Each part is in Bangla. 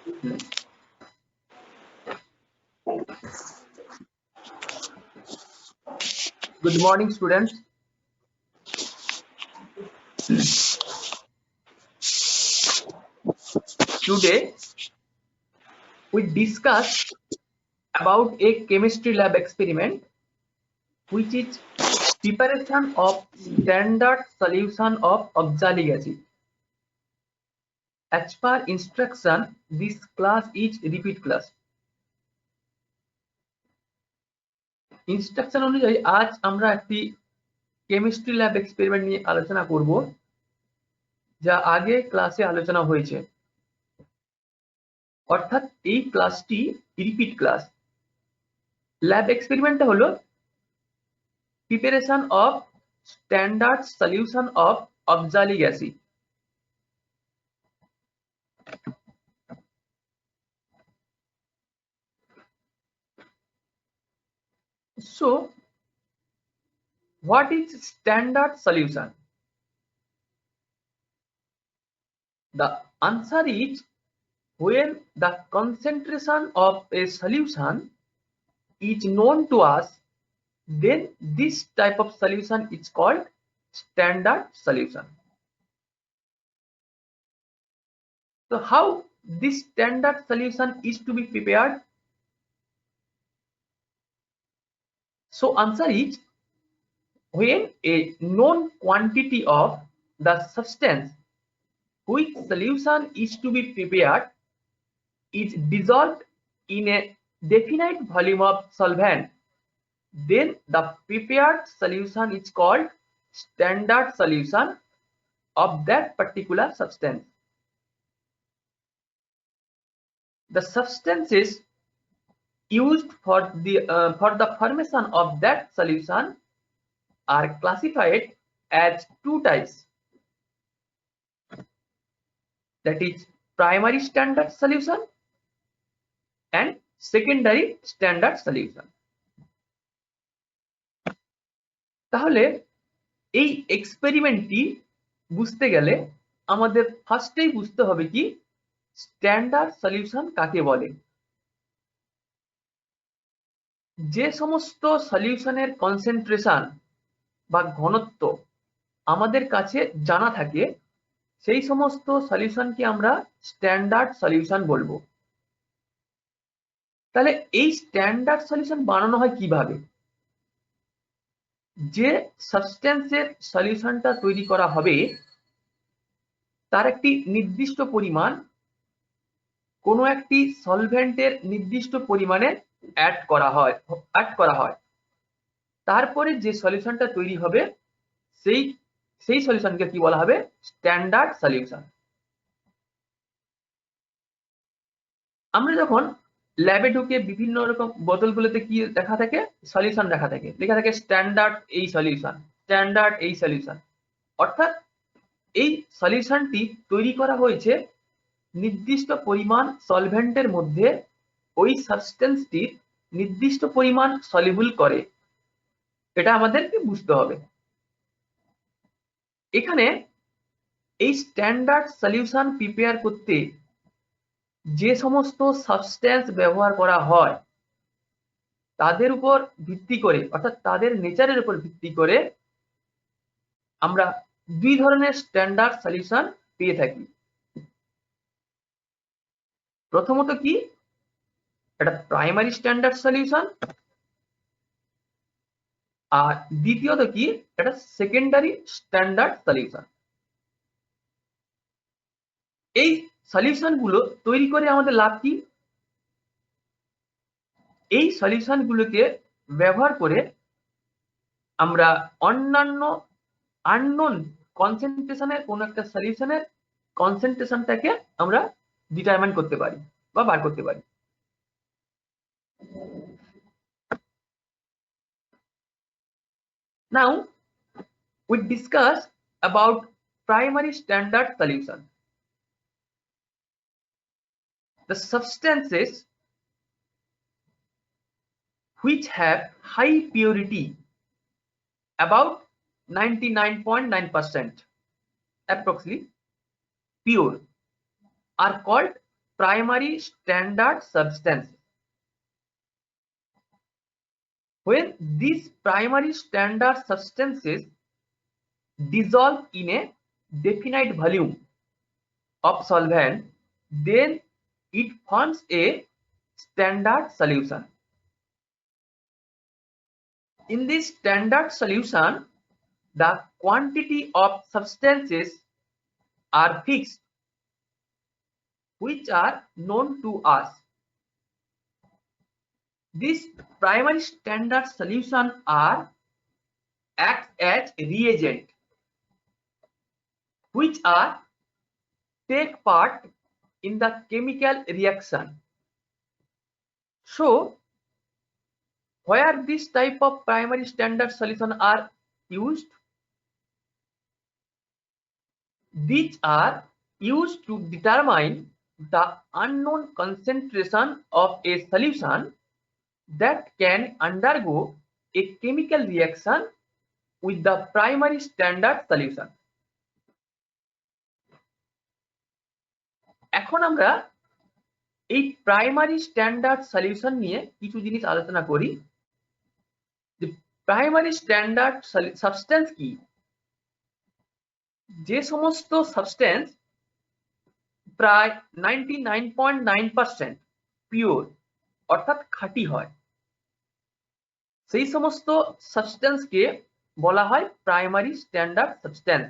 Good morning, students. Today we discuss about a chemistry lab experiment, which is preparation of standard solution of oxalic acid. As per instruction, this class is repeat class. Instruction অনুযায়ী আজ আমরা একটি কেমিস্ট্রি ল্যাব এক্সপেরিমেন্ট নিয়ে আলোচনা করব, যা আগে ক্লাসে আলোচনা হয়েছে। অর্থাৎ এই ক্লাসটি রিপিট ক্লাস। ল্যাব এক্সপেরিমেন্টটা হলো preparation of standard solution of oxalic acid. So, what is standard solution? The answer is when the concentration of a solution is known to us, then this type of solution is called standard solution. So how this standard solution is to be prepared? So answer is when a known quantity of the substance which solution is to be prepared is dissolved in a definite volume of solvent, then the prepared solution is called standard solution of that particular substance. The substances used for the formation of that solution are classified as two types, that is primary standard solution and secondary standard solution. তাহলে এই এক্সপেরিমেন্টটি বুঝতে গেলে আমাদের ফার্স্টেই বুঝতে হবে কি স্ট্যান্ডার্ড সলিউশন কাকে বলে। যে সমস্ত সলিউশনের কনসেন্ট্রেশন বা ঘনত্ব আমাদের কাছে জানা থাকে, সেই সমস্ত সলিউশনকে আমরা স্ট্যান্ডার্ড সলিউশন বলবো। তাহলে এই স্ট্যান্ডার্ড সলিউশন বানানো হয় কিভাবে? যে সাবস্টেন্সের সলিউশনটা তৈরি করা হবে তার একটি নির্দিষ্ট পরিমাণ কোনো একটি সলভেন্টের নির্দিষ্ট পরিমাণে অ্যাড করা হয়। তারপরে যে সলিউশনটা তৈরি হবে সেই সলিউশনকে কি বলা হবে? Standard solution. আমরা যখন ল্যাবে ঢুকে বিভিন্ন রকম বোতলগুলোতে কি লেখা থাকে? সলিউশন লেখা থাকে স্ট্যান্ডার্ড এই সলিউশন, স্ট্যান্ডার্ড এই সলিউশন। অর্থাৎ এই সলিউশনটি তৈরি করা হয়েছে নির্দিষ্ট পরিমাণ সলভেন্টের মধ্যে ওই সাবস্টেন্সটির নির্দিষ্ট পরিমাণ সলিউবল করে। এটা আমাদেরকে বুঝতে হবে। এখানে এই স্ট্যান্ডার্ড সলিউশন প্রিপেয়ার করতে যে সমস্ত সাবস্টেন্স ব্যবহার করা হয় তাদের উপর ভিত্তি করে, অর্থাৎ তাদের নেচারের উপর ভিত্তি করে আমরা দুই ধরনের স্ট্যান্ডার্ড সলিউশন পেয়ে থাকি। প্রথমত কি? এটা প্রাইমারি স্ট্যান্ডার্ড সলিউশন, আর দ্বিতীয়ত কি? এটা সেকেন্ডারি স্ট্যান্ডার্ড সলিউশন। এই সলিউশন গুলো তৈরি করে আমাদের লাভ কি? এই সলিউশন গুলোকে ব্যবহার করে আমরা অন্যান্য আননোন কনসেন্ট্রেশনের কোন একটা সলিউশনের কনসেন্ট্রেশনটাকে আমরা ডিটারমাইন করতে পারি বা বার করতে পারি। Now we discuss about primary standard solution. The substances which have high purity, about 99.9% approximately pure, are called primary standard substances. When these primary standard substances dissolve in a definite volume of solvent, then it forms a standard solution. In this standard solution, the quantity of substances are fixed, which are known to us. These primary standard solutions act as reagent, which take part in the chemical reaction. So, where this type of primary standard solution are used? These are used to determine the unknown concentration of a solution that can undergo a chemical reaction with the primary standard solution. এখন আমরা এই প্রাইমারি স্ট্যান্ডার্ড সলিউশন নিয়ে কিছু জিনিস আলোচনা করি। যে প্রাইমারি স্ট্যান্ডার্ড সাবস্টেন্স কি? যে সমস্ত সাবস্টেন্স প্রায় 99.9% পিওর অর্থাৎ খাঁটি হয়, সেই সমস্ত সাবস্টেন্সকে বলা হয় প্রাইমারি স্ট্যান্ডার্ড সাবস্টেন্স।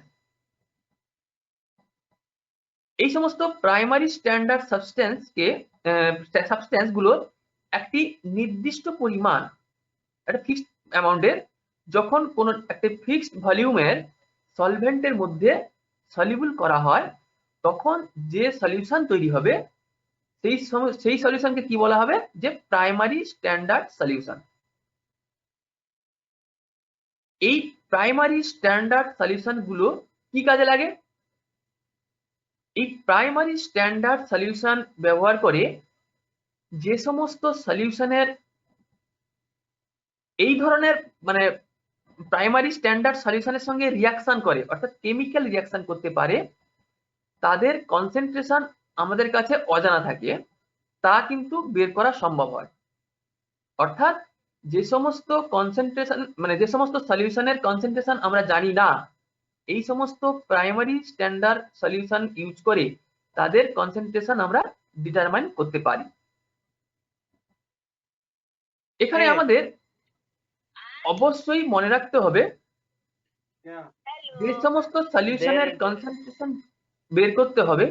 এই সমস্ত প্রাইমারি স্ট্যান্ডার্ড সাবস্টেন্স গুলোর একটি নির্দিষ্ট পরিমাণ, একটা ফিক্সড অ্যামাউন্টের, যখন কোন একটা ফিক্সড ভলিউমের সলভেন্টের মধ্যে সলিউবল করা হয়, তখন যে সলিউশন তৈরি হবে সেই সলিউশনকে কি বলা হবে? যে প্রাইমারি স্ট্যান্ডার্ড সলিউশন। এই প্রাইমারি স্ট্যান্ডার্ড সলিউশন গুলো কি কাজে লাগে? এই প্রাইমারি স্ট্যান্ডার্ড সলিউশন ব্যবহার করে যে সমস্ত সলিউশনের এই ধরনের মানে প্রাইমারি স্ট্যান্ডার্ড সলিউশনের সঙ্গে রিয়াকশন করে, অর্থাৎ কেমিক্যাল রিয়াকশন করতে পারে, তাদের কনসেন্ট্রেশন আমাদের কাছে অজানা থাকে, তা কিন্তু বের করা সম্ভব হয়। অর্থাৎ যে সমস্ত কনসেন্ট্রেশন মানে যে সমস্ত সলিউশনের কনসেন্ট্রেশন আমরা জানি না, এই সমস্ত প্রাইমারি স্ট্যান্ডার্ড সলিউশন ইউজ করে তাদের কনসেন্ট্রেশন আমরা ডিটারমাইন করতে পারি। এখানে আমাদের অবশ্যই মনে রাখতে হবে যে সমস্ত সলিউশনের কনসেন্ট্রেশন বের করতে হবে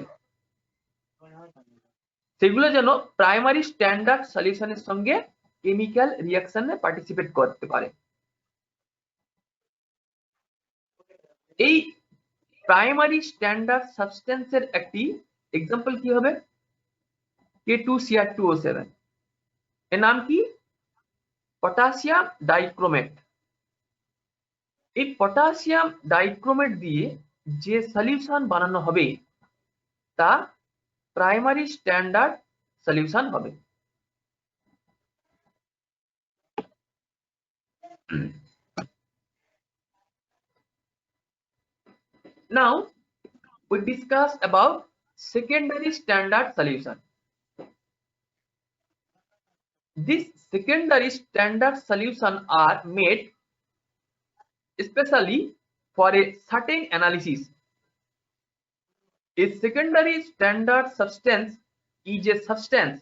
সেগুলো যেন প্রাইমারি স্ট্যান্ডার্ড সলিউশনের সঙ্গে কেমিক্যাল রিঅ্যাকশনে পার্টিসিপেট করতে পারে। এই প্রাইমারি স্ট্যান্ডার্ড সাবস্টেন্সের একটি এক্সাম্পল কি হবে? K2Cr2O7, এর নাম কি? Potassium dichromate. এই পটাশিয়াম ডাইক্রোমেট দিয়ে যে সলিউশন বানানো হবে তা প্রাইমারি স্ট্যান্ডার্ড সলিউশন হবে। Now we discuss about secondary standard solution. These secondary standard solution are made especially for a certain analysis. A secondary standard substance is a substance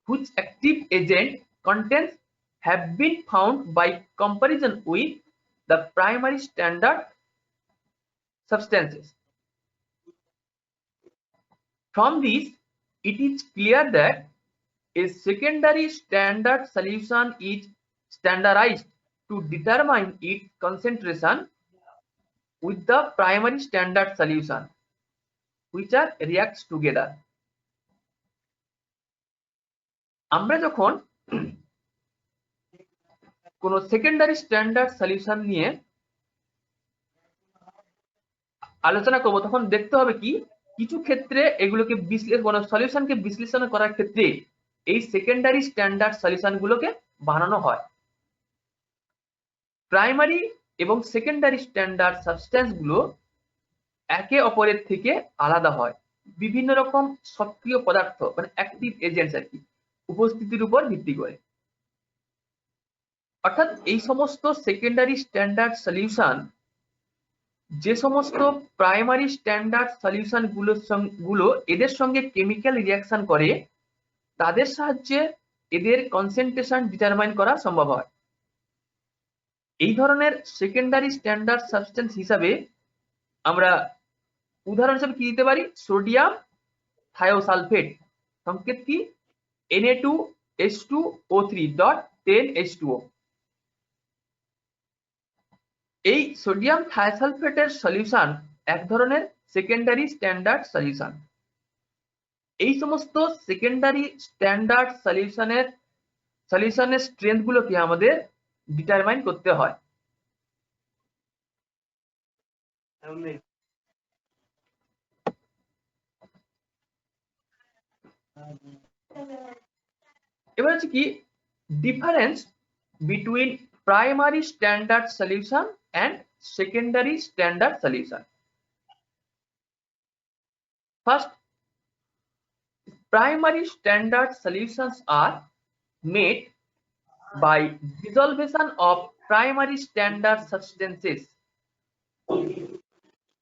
whose active agent contents have been found by comparison with the primary standard substances. From this, it is clear that a secondary standard solution is standardized to determine its concentration with the primary standard solution, which are reacts together. আমরা যখন কোন সেকেন্ডারি স্ট্যান্ডার্ড সলিউশন নিয়ে আলোচনা করব, তখন দেখতে হবে কি কিছু ক্ষেত্রে এগুলোকে কোন সলিউশনকে বিশ্লেষণ করার ক্ষেত্রে এই সেকেন্ডারি স্ট্যান্ডার্ড সলিউশন গুলোকে বানানো হয়। প্রাইমারি এবং সেকেন্ডারি স্ট্যান্ডার্ড সাবস্টেন্স গুলো একে অপরের থেকে আলাদা হয়, বিভিন্ন রকম সক্রিয় পদার্থ মানে অ্যাক্টিভ এজেন্টস আর কি উপস্থিতির উপর ভিত্তি করে। অর্থাৎ এই সমস্ত সেকেন্ডারি স্ট্যান্ডার্ড সলিউশন যে সমস্ত প্রাইমারি স্ট্যান্ডার্ড সলিউশন গুলো এদের সঙ্গে কেমিক্যাল রিঅ্যাকশন করে তাদের সাহায্যে এদের কনসেন্ট্রেশন ডিটারমাইন করা সম্ভব হয়। এই ধরনের সেকেন্ডারি স্ট্যান্ডার্ড সাবস্টেন্স হিসাবে আমরা উদাহরণ হিসেবে কি দিতে পারি, সোডিয়াম থায়োসালফেট, সংকেত কি Na2H2O3.10H2O। এই সোডিয়াম থায়োসালফেটের সলিউশন এক ধরনের সেকেন্ডারি স্ট্যান্ডার্ড সলিউশন। এই সমস্ত সেকেন্ডারি স্ট্যান্ডার্ড সলিউশনের স্ট্রেংথ গুলোকে আমাদের ডিটারমাইন করতে হয়। এবার হচ্ছে কি difference between primary standard solution and secondary standard solution. First, primary standard solutions are made by dissolution of primary standard substances.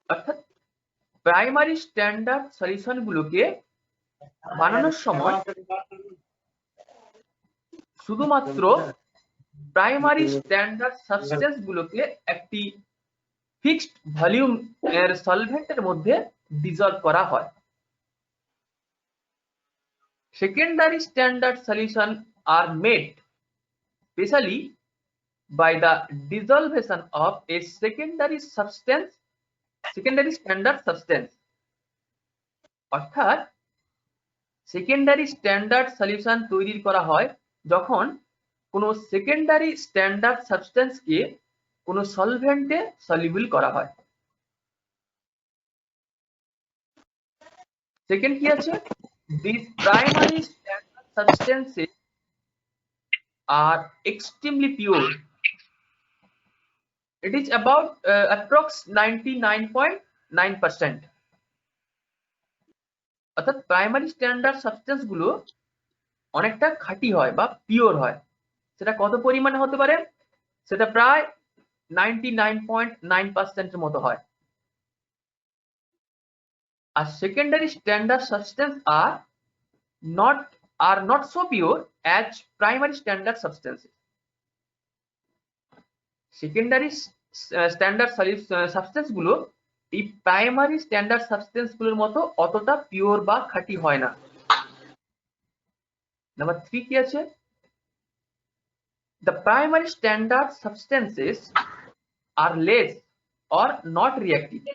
অর্থাৎ প্রাইমারি স্ট্যান্ডার্ড সলিউশন গুলোকে বানানোর সময় শুধুমাত্র প্রাইমারি স্ট্যান্ডার্ড সাবস্টেন্স গুলোকে একটি ফিক্সড ভলিউম এর সলভেন্টের মধ্যে ডিসলভ করা হয়। Secondary standard solution are made specially by the dissolution of a secondary standard substance. অর্থাৎ সেকেন্ডারি স্ট্যান্ডার্ড সলিউশন তৈরি করা হয় যখন কোন সেকেন্ডারি স্ট্যান্ডার্ড সাবস্টেন্সকে কোন সলভেন্টে সলিউবল করা হয়। সেকেন্ড কি আছে, these primary standard substances are extremely pure. It is about approx 99.9%. অর্থাৎ প্রাইমারি স্ট্যান্ডার্ড সাবস্টেন্স গুলো অনেকটা খাঁটি হয় বা পিওর হয়। সেটা কত পরিমাণে হতে পারে, সেটা প্রায় 99.9% এর মতো হয়। আর secondary standard substance are not so pure as primary standard substances. Secondary standard substance গুলো এই প্রাইমারি স্ট্যান্ডার্ড সাবস্টেন্স গুলোর মতো অতটা পিওর বা খাঁটি হয় না। নাম্বার 3 কি আছে, the primary standard substances are less or not reactive.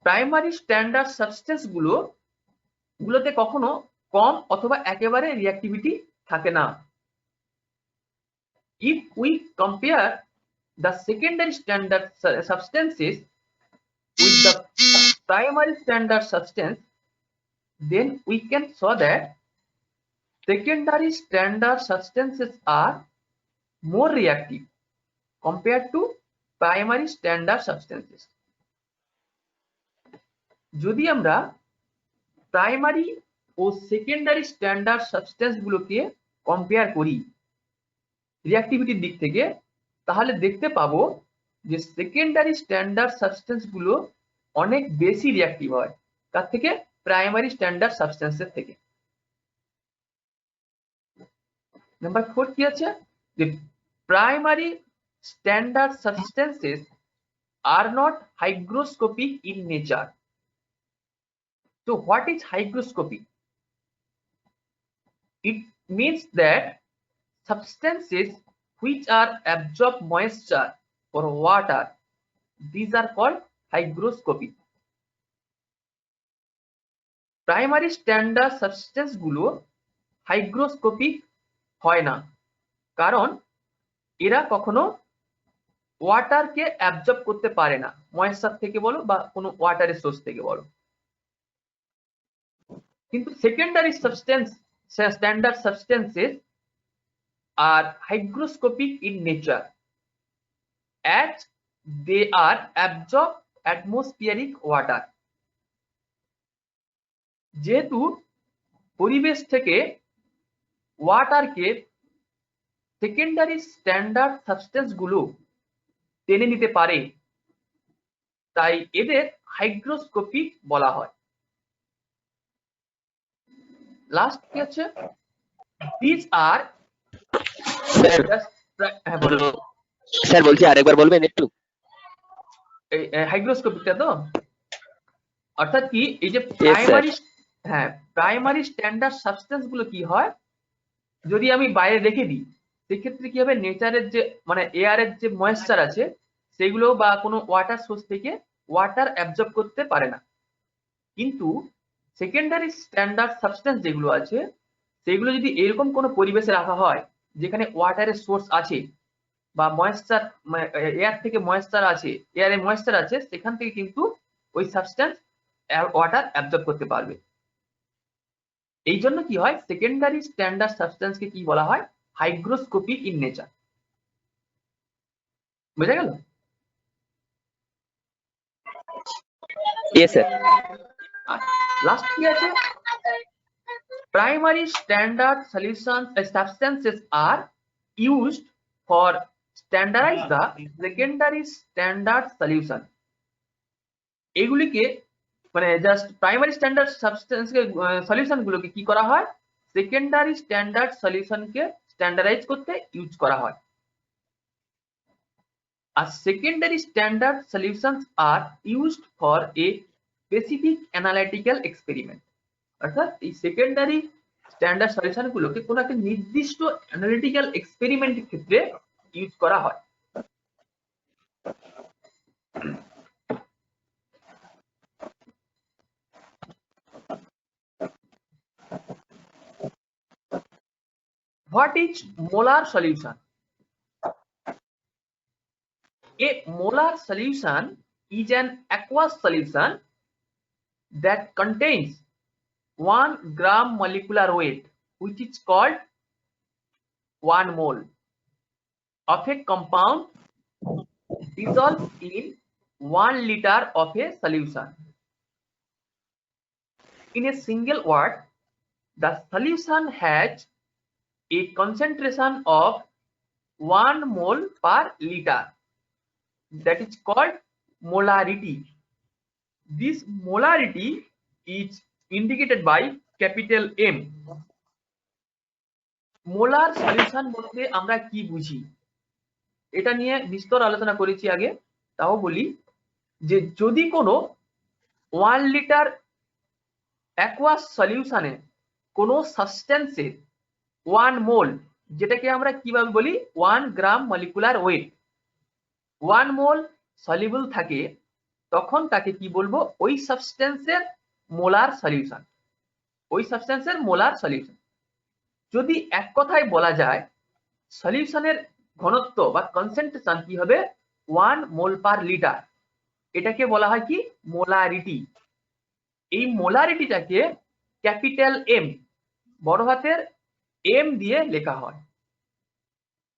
Primary standard substance গুলোতে কখনো কম অথবা একেবারে রিঅ্যাক্টিভিটি থাকে না। If we compare the secondary standard substances with the primary standard substance, then we can show that secondary standard substances are more reactive compared to primary standard substances. যদি আমরা প্রাইমারি ও সেকেন্ডারি স্ট্যান্ডার্ড সাবস্টেন্স গুলোকে কম্পেয়ার করি রিঅ্যাক্টিভিটির দিক থেকে, তাহলে দেখতে পাবো যে সেকেন্ডারি স্ট্যান্ডার্ড সাবস্টেন্স গুলো অনেক বেশি রিঅ্যাক্টিভ হয় তার থেকে, প্রাইমারি স্ট্যান্ডার্ড সাবস্টেন্সের থেকে। নাম্বার 4 কি আছে, যে primary standard substances are not hygroscopic in nature. So what is hygroscopy? It means that substances which are absorb moisture or water, these are called hygroscopy. Primary standard substance গুলো হাইগ্রোস্কোপিক হয় না, কারণ এরা কখনো ওয়াটারকে অ্যাবজর্ব করতে পারে না, ময়েশ্চার থেকে বলো বা কোনো ওয়াটারের সোর্স থেকে বলো। কিন্তু secondary standard substances are hygroscopic in nature as they are absorb atmospheric water. যেহেতু পরিবেশ থেকে ওয়াটারকে সেকেন্ডারি স্ট্যান্ডার্ড সাবস্টেন্স গুলো টেনে নিতে পারে, তাই এদের হাইগ্রোস্কোপিক বলা হয়। লাস্ট কি আছে, these are স্যার বলছি আরেকবার বলবেন একটু। হাইগ্রোস্কোপিকটা তো অর্থাৎ কি, এই যে প্রাইমারি স্ট্যান্ডার্ড সাবস্টেন্স গুলো কি হয়, যদি আমি বাইরে রেখে দিই সেক্ষেত্রে কি হবে, নেচারের যে মানে এয়ারের যে ময়েশ্চার আছে সেগুলো বা কোনো ওয়াটার সোর্স থেকে ওয়াটার অ্যাবজর্ব করতে পারে না। কিন্তু সেকেন্ডারি স্ট্যান্ডার্ড সাবস্টেন্স যেগুলো আছে সেগুলো যদি এরকম কোনো পরিবেশে রাখা হয় যেখানে ওয়াটারের সোর্স আছে বা ময়েশ্চার, এয়ার থেকে ময়েশ্চার আছে, এয়ারে ময়েশ্চার আছে, সেখান থেকে কিন্তু ওই সাবস্টেন্স ওয়াটার অ্যাবজর্ব করতে পারবে। এই জন্য কি হয়, সেকেন্ডারি স্ট্যান্ডার্ড সাবস্টেন্সকে কি বলা হয়, হাইগ্রোস্কোপিক ইন নেচার। বুঝা গেল? Yes sir. লাস্ট কি আছে, primary standard solution substances are used for standardize the secondary standard solution. এগুলিকে মানে জাস্ট প্রাইমারি স্ট্যান্ডার্ড সাবস্টেন্সকে সলিউশন গুলোকে কি করা হয়, সেকেন্ডারি স্ট্যান্ডার্ড সলিউশনকে স্ট্যান্ডার্ডাইজ করতে ইউজ করা হয়। আর secondary standard solutions are used for a specific analytical experiment. অর্থাৎ এই সেকেন্ডারি স্ট্যান্ডার্ড সলিউশন গুলোকে কোনো একটা নির্দিষ্ট অ্যানালিটিক্যাল এক্সপেরিমেন্টের ক্ষেত্রে ইউজ করা হয়। What is molar solution? A molar solution is an aqueous solution that contains 1 gram molecular weight, which is called 1 mole, of a compound dissolved in 1 liter of a solution. In a single word, the solution has a concentration of 1 mole per liter. That is called molarity. This molarity is indicated by capital M. Molar solution বলতে আমরা কি বুঝি, এটা নিয়ে বিস্তর আলোচনা করেছি আগে, তাও বলি যে যদি কোনো 1 লিটার অ্যাকুয়াস সলিউশনে কোনো সাবস্টেন্সের 1 মোল, যেটাকে আমরা কিভাবে বলি 1 গ্রাম মলিকুলার ওয়েট, 1 মোল সলিউবল থাকে, তখন তাকে কি বলবো, ওই সাবস্টেন্সের মোলার সলিউশন, ওই সাবস্টেন্সের মোলার সলিউশন। যদি এক কথায় বলা যায় সলিউশনের ঘনত্ব বা কনসেন্ট্রেশন কি হবে 1 মোল পার লিটার, এটাকে বলা হয় কি মোলারিটি। এই মোলারিটিটাকে ক্যাপিটাল এম, বড় হাতের এম দিয়ে লেখা হয়।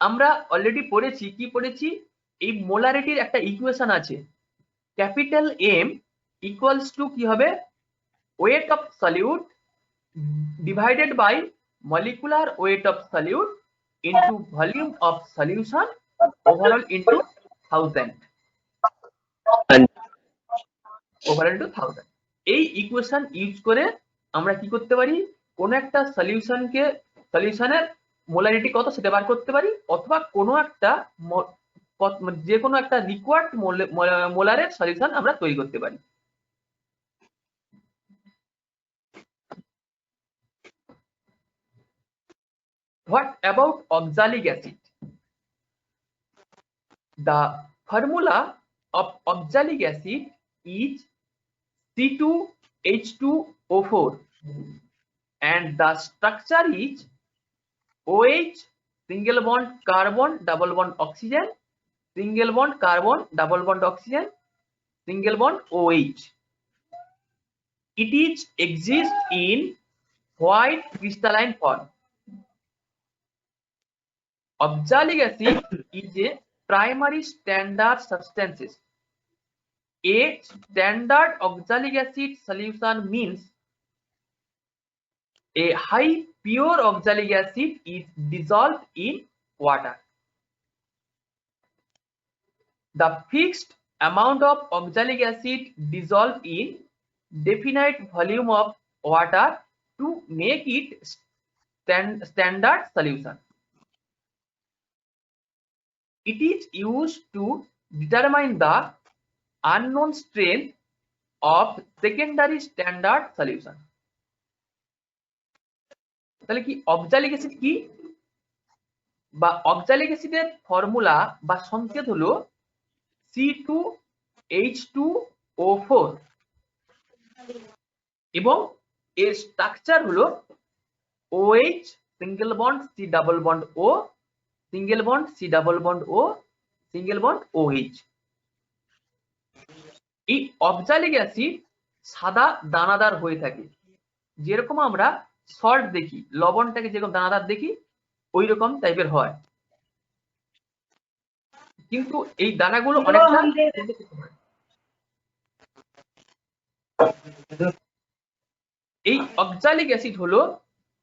আমরা অলরেডি পড়েছি, কি পড়েছি, এই মোলারিটির একটা ইকুয়েশন আছে, ক্যাপিটাল এম ইকুয়ালস টু কি হবে, weight of solute divided by molecular weight of solute into volume of solution overall into 1000, overall into 1000। এই ইকুয়েশন ইউজ করে আমরা কি করতে পারি, কোন একটা সলিউশনকে, সলিউশনের মোলারিটি কত সেটা বার করতে পারি, অথবা কোনো একটা যে কোনো একটা রিকোয়ার্ড মোলারের সলিউশন আমরা তৈরি করতে পারি। What about oxalic acid? The formula of oxalic acid is C2H2O4 and the structure is OH single bond carbon double bond oxygen, single bond carbon double bond oxygen, single bond OH. It is exists in white crystalline form. Oxalic acid is a primary standard substances. A standard oxalic acid solution means a high pure oxalic acid is dissolved in water. The fixed amount of oxalic acid dissolved in definite volume of water to make it standard solution. It is used to determine the unknown strength of secondary standard solution. তাহলে কি অক্সালিক অ্যাসিড কি বা অক্সালিক অ্যাসিডের ফর্মুলা বা সংকেত হলো C2H2O4 এবং এর স্ট্রাকচার হলো OH single bond C double bond O single bond C double bond O single bond OH। এই অক্সালিক অ্যাসিড সাদা দানাদার হয়ে থাকে, যেরকম আমরা সল্ট দেখি, লবণটাকে যেরকম দানাদার দেখি ওই রকম টাইপের হয়, কিন্তু এই দানাগুলো অনেকটা এই অক্সালিক অ্যাসিড হলো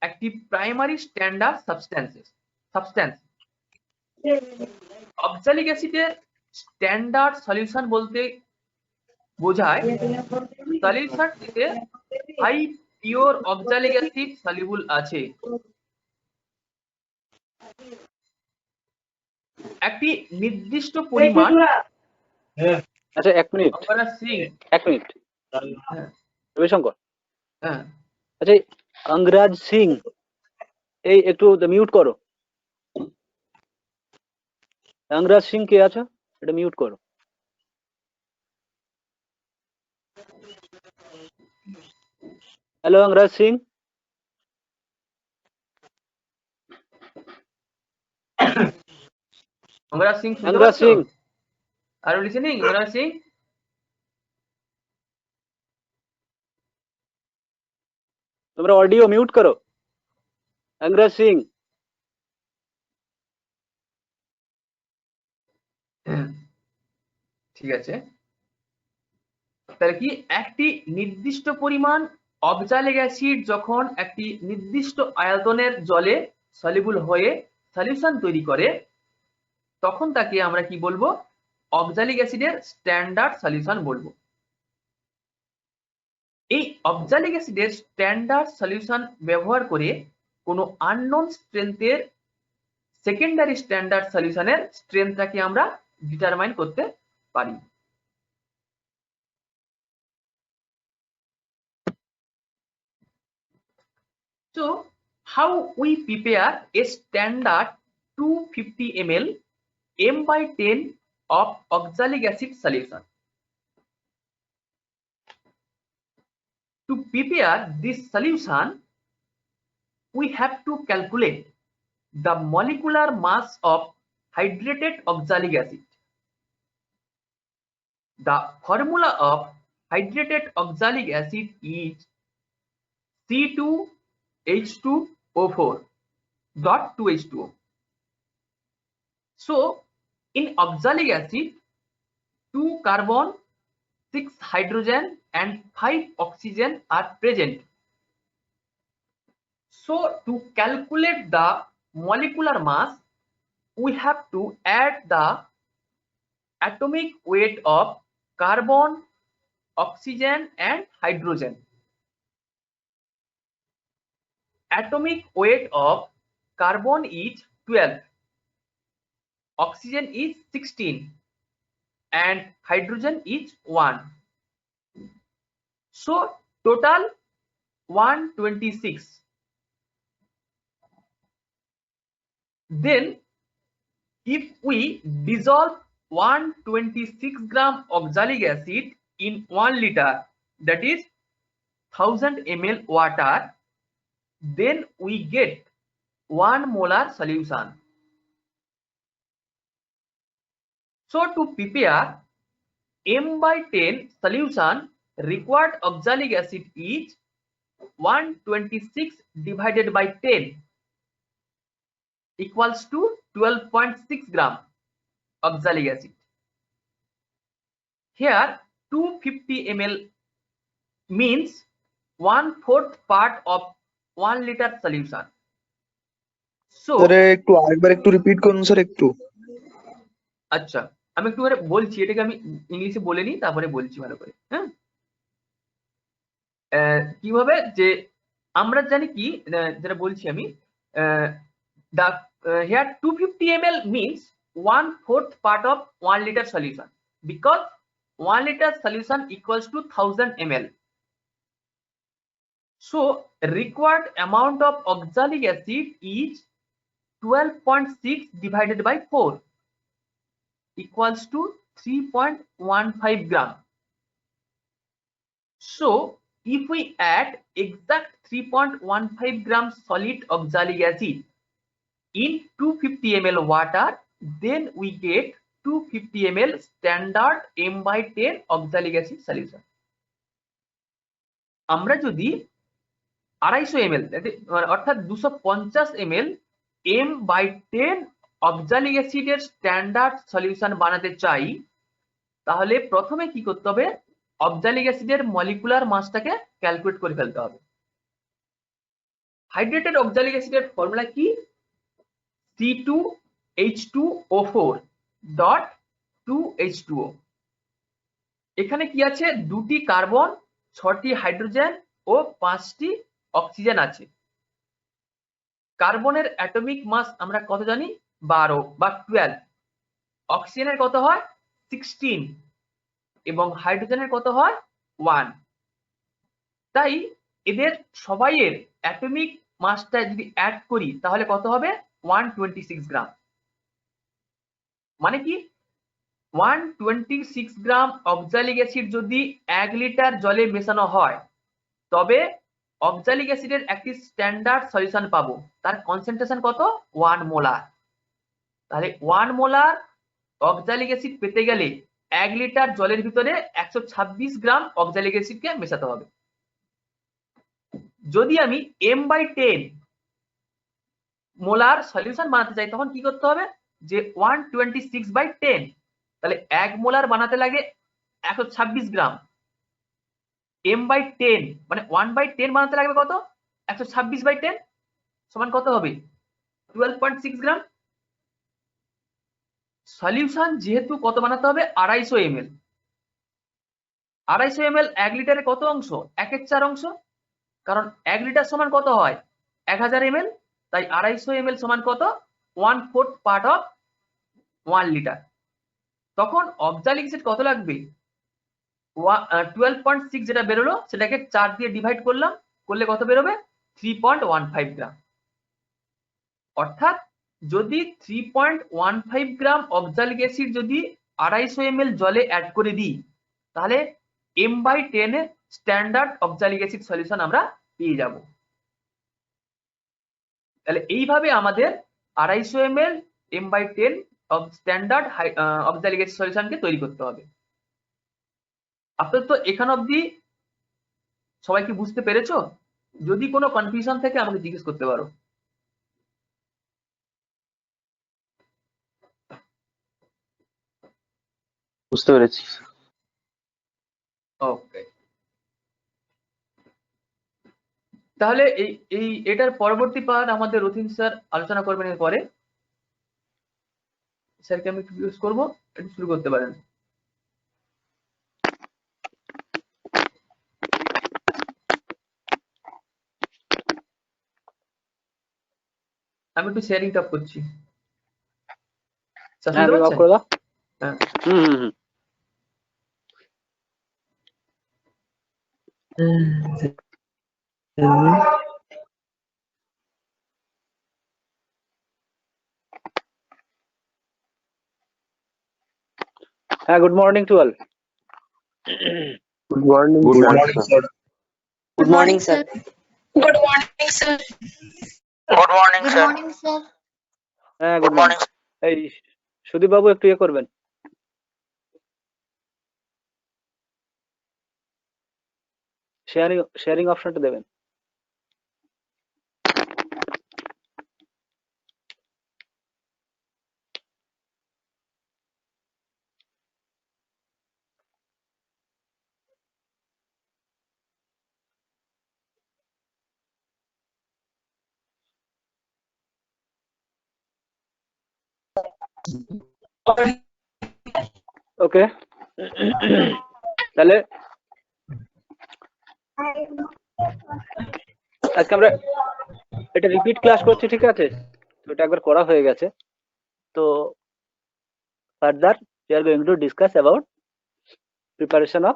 একটি প্রাইমারি স্ট্যান্ডার্ড সাবস্ট্যান্স। অক্সালিক অ্যাসিডের স্ট্যান্ডার্ড সলিউশন বলতে বোঝায় সলিউশনটিতে high pure oxalic acid soluble আছে। একটি নির্দিষ্ট পরিমাণ আচ্ছা এক মিনিট রবিশঙ্কর, আচ্ছা অঙ্গরাজ সিং এই একটু মিউট করো। অঙ্গরাজ সিং কে আছো এটা মিউট করো। Hello Angraj Singh. Angraj Singh, Angraj Singh are you listening? Angraj Singh, তোমরা অডিও মিউট করো। অঙ্গরাজ সিং ঠিক আছে। তাহলে কি একটি নির্দিষ্ট পরিমাণ অক্সালিক অ্যাসিড যখন একটি নির্দিষ্ট আয়তনের জলে সলিউবল হয়ে সলিউশন তৈরি করে তখন তাকে আমরা কি বলবো? অক্সালিক অ্যাসিডের স্ট্যান্ডার্ড সলিউশন বলবো। এই অক্সালিক অ্যাসিডের স্ট্যান্ডার্ড সলিউশন ব্যবহার করে কোনো আননোন স্ট্রেংথের সেকেন্ডারি স্ট্যান্ডার্ড সলিউশনের স্ট্রেংথটাকে আমরা ডিটারমাইন করতে পারি। So how we prepare a standard 250 ml m/10 of oxalic acid solution? To prepare this solution, we have to calculate the molecular mass of hydrated oxalic acid. The formula of hydrated oxalic acid is C2H2O4 dot 2H2O. So in oxalic acid 2 carbon, 6 hydrogen and 5 oxygen are present. So to calculate the molecular mass, we have to add the atomic weight of carbon, oxygen and hydrogen. Atomic weight of carbon is 12, oxygen is 16 and hydrogen is 1. So total 126. Then if we dissolve 126 gram oxalic acid in 1 liter, that is 1000 ml water, then we get 1 molar solution. So to prepare m/10 solution, required oxalic acid is 126 divided by 10 equals to 12.6 gram. oxalic acid. Here 250 ml means 1/4 part of 1 liter solution. So sir একটু আরেকবার একটু রিপিট করুন স্যার একটু। আচ্ছা, আমি একটু করে বলছি, এটাকে আমি ইংলিশে বলে নিই, তারপরে বলছি ভালো করে। হ্যাঁ, কিভাবে যে আমরা জানি কি, যেটা বলছি আমি, the here 250 ml means 1/4 part of 1 liter solution, because 1 liter solution equals to 1000 ml. So required amount of oxalic acid is 12.6 divided by 4 equals to 3.15 gram. So if we add exact 3.15 gram solid oxalic acid in 250 ml water, then we get 250 ml standard m/10 oxalic acid solution. আমরা যদি 250 ml অর্থাৎ 250 ml m/10 অক্সালিক অ্যাসিডের স্ট্যান্ডার্ড সলিউশন বানাতে চাই, তাহলে প্রথমে কি করতে হবে, অক্সালিক অ্যাসিডের মলিকুলার মাসটাকে ক্যালকুলেট করে ফেলতে হবে। হাইড্রেটেড অক্সালিক অ্যাসিডের ফর্মুলা কি, C2H2O4 ডট 2H2O। এখানে কি আছে, 2টি কার্বন, 6টি হাইড্রোজেন ও 5টি অক্সিজেন আছে। কার্বনের অ্যাটমিক মাস আমরা কত জানি, 12 বা 12। অক্সিজেনের কত হয় 16 এবং হাইড্রোজেনের কত হয় 1। তাই এদের সবাইয়ের অ্যাটমিক মাসটা যদি অ্যাড করি তাহলে কত হবে 126 গ্রাম। মানে কি 126 গ্রাম অক্সালিক অ্যাসিড যদি 1 লিটার জলে মেশানো হয়, তবে অক্সালিক অ্যাসিডের একটি স্ট্যান্ডার্ড সলিউশন পাবো, তার কনসেন্ট্রেশন কত 1 মোলার। তাহলে 1 মোলার অক্সালিক অ্যাসিড পেতে গেলে 1 লিটার জলের ভিতরে 126 গ্রাম অক্সালিক অ্যাসিডকে মেশাতে হবে। যদি আমি m/10 মোলার সলিউশন বানাতে চাই, তখন কি করতে হবে, যে 126/10, তাহলে 1 মোলার বানাতে লাগে 126 গ্রাম, m/10 মানে 1/10 বানাতে লাগবে কত, 126/10 সমান কত হবে 12.6 গ্রাম। সলিউশন যেহেতু কত বানাতে হবে 250 ml, 250 ml 1 লিটারে কত অংশ, 1/4 অংশ, কারণ 1 লিটার সমান কত হয় 1000 ml, তাই 250 ml সমান কত 1/4 পার্ট অফ 1 লিটার। তখন অক্সালিক অ্যাসিড কত লাগবে 12.6 যেটা বেরোলো সেটাকে 4 দিয়ে ডিভাইড করলাম, করলে কত বেরোবে 3.15 গ্রাম। অর্থাৎ যদি 3.15 গ্রাম অক্সালিক অ্যাসিড যদি 250 ml জলে অ্যাড করে দিই, তাহলে m/10 এর স্ট্যান্ডার্ড অক্সালিক অ্যাসিড সলিউশন আমরা পেয়ে যাব। তাহলে এইভাবে আমাদের 250 ml m/10 standard oxalic acid সলিউশনকে তৈরি করতে হবে। আপাতত এখান অবধি সবাই কি বুঝতে পেরেছো? যদি কোনো কনফিউশন থাকে আমাকে জিজ্ঞেস করতে পারো। বুঝতে পেরেছি। ওকে, তাহলে এটার পরবর্তী পার্ট আমাদের রথিন স্যার আলোচনা করবেন। এরপরে স্যারকে আমি একটু ইউজ করবো, একটু শুরু করতে পারেন। আমি একটু শেয়ারিং টপ করছি। স্যার হ্যাঁ, শুনতে আমি অফ পাচ্ছেন? করে দাও। হ্যাঁ। হ্যাঁ, good morning to all. Good morning sir. Good morning sir. Good morning, sir. Good morning, Good sir. morning, sir. হ্যাঁ, Good গুড মর্নিং। morning. এই সুদীপ বাবু একটু ইয়ে করবেন, শেয়ারিং অপশনটা দেবেন। ওকে তাহলে আজকে আমরা এটা রিপিট ক্লাস করছি, ঠিক আছে? তো এটা একবার করা হয়ে গেছে। তো further we are going to discuss about preparation of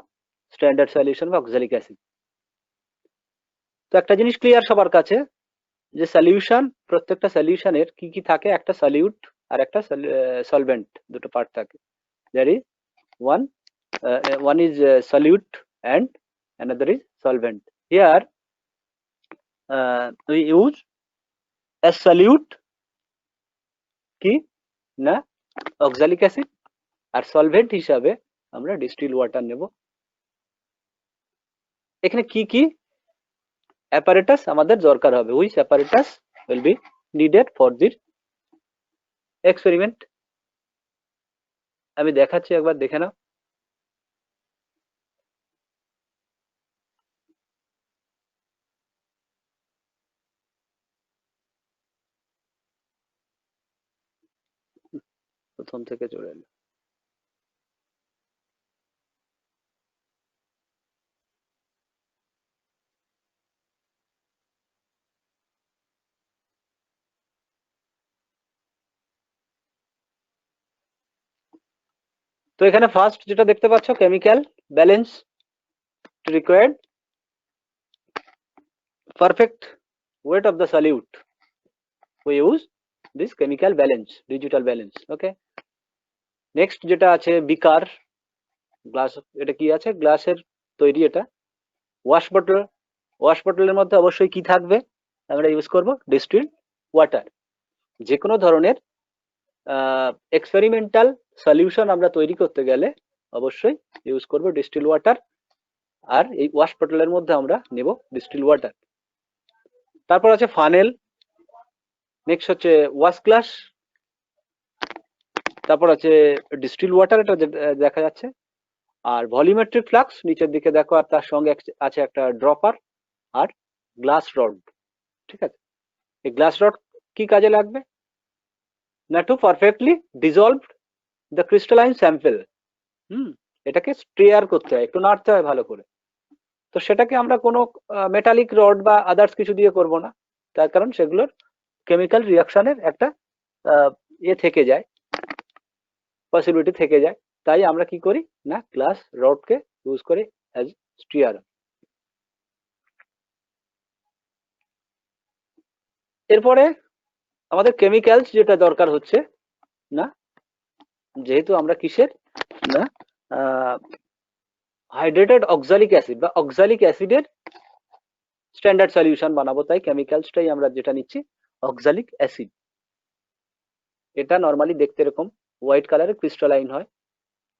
standard solution of oxalic acid. তো একটা জিনিস ক্লিয়ার সবার কাছে যে সলিউশন, প্রত্যেকটা সলিউশনের কি কি থাকে, একটা সলিউট আর একটা সলভেন্ট, দুটো পার্ট থাকে। there is one is solute and another is solvent. Here we use as solute কি না অক্সালিক অ্যাসিড, আর সলভেন্ট হিসাবে আমরা ডিস্টিল ওয়াটার নেব। এখানে কি কি অ্যাপারেটাস আমাদের দরকার হবে, which apparatus will be needed for this experiment? আমি দেখাচ্ছি, একবার দেখে নাও। প্রথম থেকে চলে এলো। তো এখানে ফার্স্ট যেটা দেখতে পাচ্ছ, chemical balance required perfect weight of the solute, we use this chemical balance, digital balance. Okay, next যেটা আছে বিকার, গ্লাস, এটা কি আছে, গ্লাসের তৈরি এটা। ওয়াশ বটল, ওয়াশ বটলের মধ্যে অবশ্যই কি থাকবে, আমরা ইউজ করব ডিস্টিলড ওয়াটার। যে কোনো ধরনের এক্সপেরিমেন্টাল সলিউশন আমরা তৈরি করতে গেলে অবশ্যই ইউজ করব ডিস্টিল ওয়াটার, আর এই ওয়াশ বটলের মধ্যে আমরা নেব ডিস্টিল ওয়াটার। তারপর আছে ফানেল, নেক্সট হচ্ছে ওয়াশ গ্লাস, তারপর আছে ডিস্টিল ওয়াটার, এটা দেখা যাচ্ছে, আর ভলিউমেট্রিক ফ্লাক্স নিচের দিকে দেখো, আর তার সঙ্গে আছে একটা ড্রপার আর গ্লাস রড। ঠিক আছে, এই গ্লাস রড কি কাজে লাগবে না, to perfectly dissolve the crystalline sample. এটাকে স্ট্রেয়ার করতে হয়, একটু নাড়তে হয় ভালো করে। তো সেটাকে আমরা কোনো মেটালিক রড বা আদার্স কিছু দিয়ে করব না, তার কারণ সেগুলোর কেমিক্যাল রিয়াকশনের একটা ইয়ে থেকে যায়, পসিবিলিটি থেকে যায়। তাই আমরা কি করি না, গ্লাস রডকে ইউজ করি অ্যাজ স্ট্রিয়ার। এরপরে আমাদের কেমিক্যালস যেটা দরকার হচ্ছে না, যেহেতু আমরা কিসের না হাইড্রেটেড অক্সালিক অ্যাসিড বা অক্সালিক অ্যাসিডের স্ট্যান্ডার্ড সলিউশন বানাবো, তাই কেমিক্যালসটাই আমরা যেটা নিচ্ছি অক্সালিক অ্যাসিড। এটা নরমালি দেখতে এরকম হোয়াইট কালারের ক্রিস্টালাইন হয়,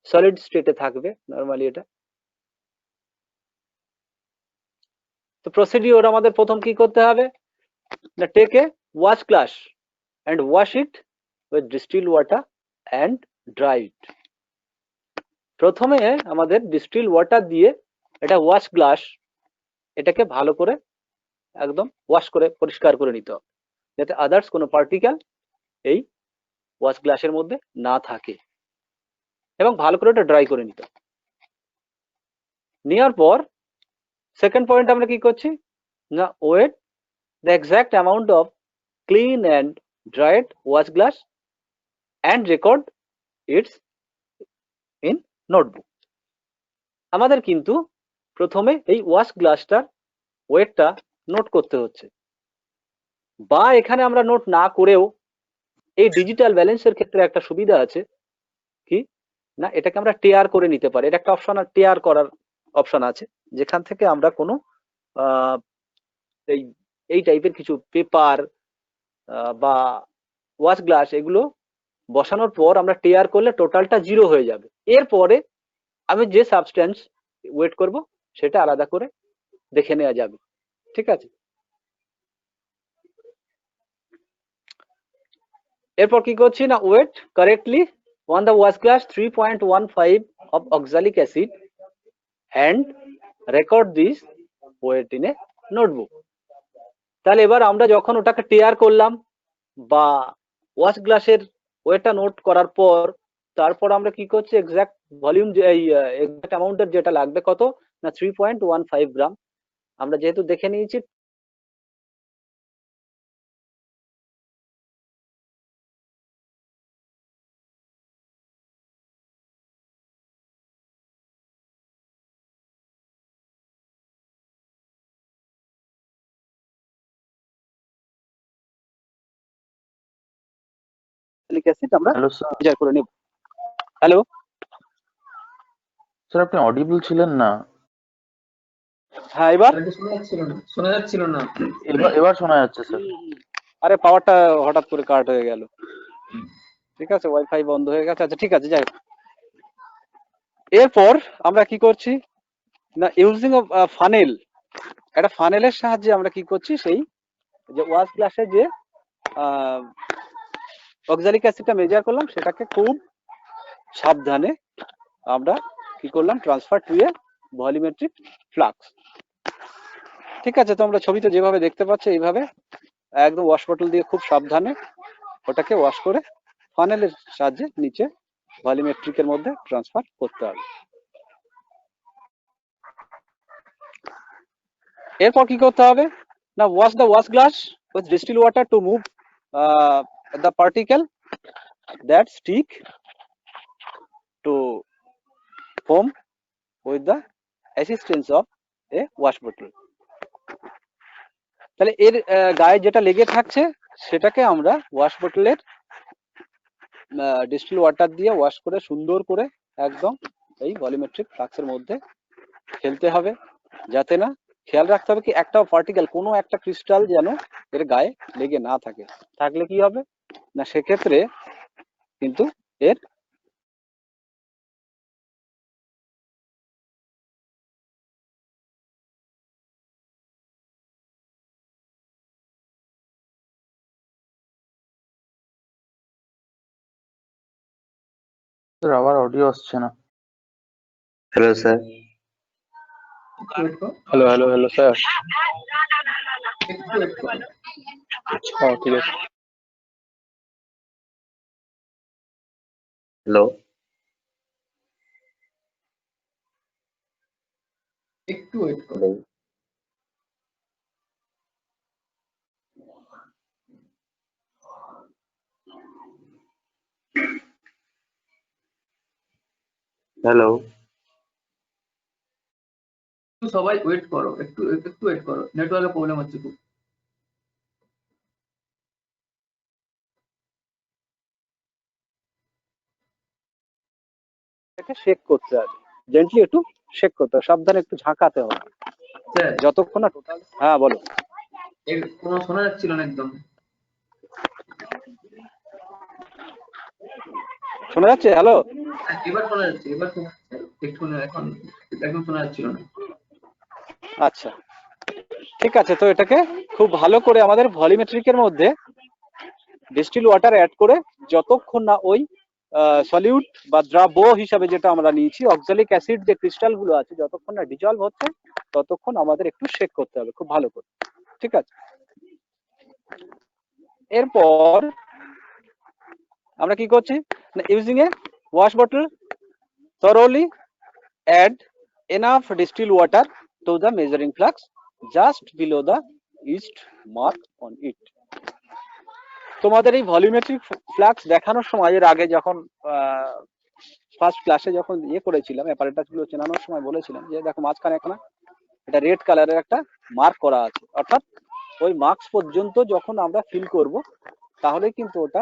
সলিড স্টেটে থাকবে নরমালি এটা। তো প্রসিডিওর আমাদের প্রথম কি করতে হবে না, take a wash glass and wash it with distilled water and dry it. প্রথমে আমাদের ডিস্টিল ওয়াটার দিয়ে এটা ওয়াশ গ্লাস, এটাকে ভালো করে একদম ওয়াশ করে পরিষ্কার করে নিতে হবে, যাতে আদার্স কোনো পার্টিকেল এই ওয়াশ গ্লাসের মধ্যে না থাকে, এবং ভালো করে এটা ড্রাই করে নিতে হবে। নেওয়ার পর সেকেন্ড পয়েন্ট আমরা কি করছি না, weigh the exact amount of clean and dried wash glass and record its in notebook. আমাদের কিন্তু প্রথমে এই ওয়াশ গ্লাসটার ওয়েটটা নোট করতে হচ্ছে, বা এখানে আমরা নোট না করেও এই ডিজিটাল ব্যালেন্সের ক্ষেত্রে একটা সুবিধা আছে কি না, এটাকে আমরা টেয়ার করে নিতে পারি। এটা একটা অপশন, টেয়ার করার অপশন আছে, যেখান থেকে আমরা কোনো এই টাইপের কিছু পেপার বা ওয়াশ গ্লাস এগুলো বসানোর পর আমরা টেয়ার করলে টোটালটা 0 হয়ে যাবে। এরপরে আমি যে সাবস্টেন্স ওয়েট করব সেটা আলাদা করে দেখে নেওয়া যাবে। ঠিক আছে, এরপর কি করছি না, weigh correctly on the wash glass 3.15 of oxalic acid and record this weight in a notebook. তাহলে এবার আমরা যখন ওটাকে টেয়ার করলাম বা ওয়াশ গ্লাসের ওয়েটটা নোট করার পর তারপর আমরা কি করছি এক্সাক্ট ভলিউম যে এই এক্সাক্ট অ্যামাউন্টের যেটা লাগবে কত না 3.15 গ্রাম আমরা যেহেতু দেখে নিয়েছি ফলিক অ্যাসিড আমরা হ্যালো স্যার। মেজার করে নেব হ্যালো স্যার আপনি অডিবল ছিলেন না। হ্যাঁ এবার আরে শোনা যাচ্ছিল না এবার শোনা যাচ্ছে স্যার। আরে পাওয়ারটা হঠাৎ করে কাট হয়ে গেল ঠিক আছে ওয়াইফাই বন্ধ হয়ে গেছে আচ্ছা ঠিক আছে যাই হোক। এরপর আমরা কি করছি না ইউজিং ফানেল একটা ফানেলের সাহায্যে আমরা কি করছি সেই যে ওয়াশ গ্লাসে যে অক্সালিক অ্যাসিডটা মেজার করলাম সেটাকে খুব সাবধানে আমরা কি করলাম transfer to a volumetric flask ঠিক আছে তোমরা ছবিতে যেভাবে দেখতে পাচ্ছ এইভাবে একদম ওয়াশ বটল দিয়ে খুব সাবধানে ওটাকে ওয়াশ করে ফানেলের সাহায্যে নিচে ভলিউমেট্রিকের মধ্যে ট্রান্সফার করতে হবে এরপর কি করতে হবে না wash the wash glass with distil water to move the particle that stick to foam with the assistance of a wash bottle তাহলে এর গায়ে যেটা লেগে থাকছে সেটাকে আমরা ওয়াশ বোতলের ডিস্টিল ওয়াটার দিয়ে ওয়াশ করে সুন্দর করে একদম এই ভলিউমেট্রিক ফ্লাক্সের মধ্যে ফেলতে হবে যাতে না খেয়াল রাখতে হবে কি একটা পার্টিকেল কোনো একটা ক্রিস্টাল যেন এর গায়ে লেগে না থাকে থাকলে কি হবে না সেক্ষেত্রে কিন্তু এর স্যার আবার অডিও আসছে না। Hello sir. Hello hello hello sir. হ্যাঁ ঠিক আছে। হ্যালো একটু ওয়েট করো হ্যালো সবাই ওয়েট করো একটু ওয়েট করো নেটওয়ার্কের প্রবলেম হচ্ছে খুব এটাকে শেক করতে হবে জেন্টলি একটু শেক করতে হবে সাবধানে একটু ঝাঁকাতে হবে স্যার যতক্ষণ না টোটাল হ্যাঁ বলো এর কোনো শোনা যাচ্ছিল না একদম শোনা যাচ্ছে হ্যালো এবার শোনা যাচ্ছে একটু এখন একদম শোনা যাচ্ছিল না আচ্ছা ঠিক আছে তো এটাকে খুব ভালো করে আমাদের ভলিউমেট্রিকের মধ্যে ডিস্টিল ওয়াটার অ্যাড করে যতক্ষণ না ওই সলিউট বা দ্রাব্য হিসাবে যেটা আমরা নিয়েছি অক্সালিক অ্যাসিড যে ক্রিস্টাল গুলো আছে যতক্ষণ না ডিজলভ হচ্ছে ততক্ষণ আমাদের একটু শেক করতে হবে খুব ভালো করে ঠিক আছে এরপর আমরা কি করছি না using a wash bottle thoroughly add enough distilled water to the measuring flux just below the east mark on it তোমাদের এই ভলিউমেট্রিক ফ্লাক্স দেখানোর সময় এর আগে যখন ফার্স্ট ক্লাসে যখন করেছিলাম অ্যাপারেটাস গুলো চেনানোর সময় বলেছিলাম যে দেখো মাঝখানে এখানে এটা রেড কালারের একটা মার্ক করা আছে অর্থাৎ ওই মার্কস পর্যন্ত যখন আমরা ফিল করব তাহলে কিন্তু ওটা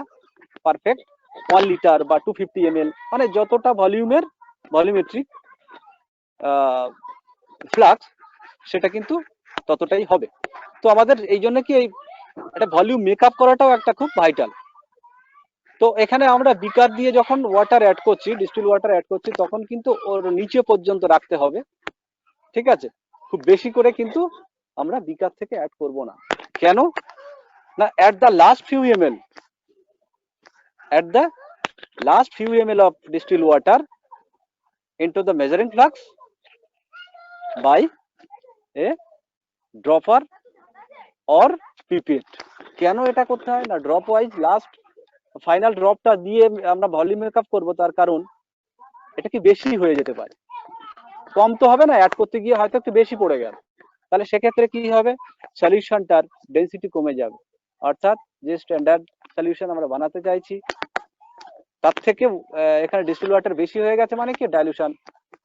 পারফেক্ট 1 লিটার বা 250 ml মানে যতটা ভলিউমের ভলিউমেট্রিক ফ্লাক্স সেটা কিন্তু ততটাই হবে তো আমাদের এই জন্য কি এই একটা ভলিউম মেকআপ করাটাও একটা খুব ভাইটাল তো এখানে আমরা বিকার দিয়ে যখন ওয়াটার অ্যাড করছি ডিস্টিল ওয়াটার অ্যাড করছি তখন কিন্তু ওর নিচে পর্যন্ত রাখতে হবে ঠিক আছে খুব বেশি করে কিন্তু আমরা বিকার থেকে অ্যাড করব না কেন না at the last few ml of distilled water into the measuring flux by a dropper or pipette কেন এটা করতে হয় না ড্রপ ওয়াইজ লাস্ট ফাইনাল ড্রপটা দিয়ে আমরা ভলিউম মেকআপ করবো, তার কারণ এটা কি বেশি হয়ে যেতে পারে, কম তো হবে না, অ্যাড করতে গিয়ে হয়তো একটু বেশি পড়ে গেল, তাহলে সেক্ষেত্রে কি হবে, সলিউশনটার ডেন্সিটি কমে যাবে। অর্থাৎ যে স্ট্যান্ডার্ড সলিউশন আমরা বানাতে চাইছি তার থেকে এখানে ডিস্টিল ওয়াটার বেশি হয়ে গেছে, মানে কি ডাইলুশন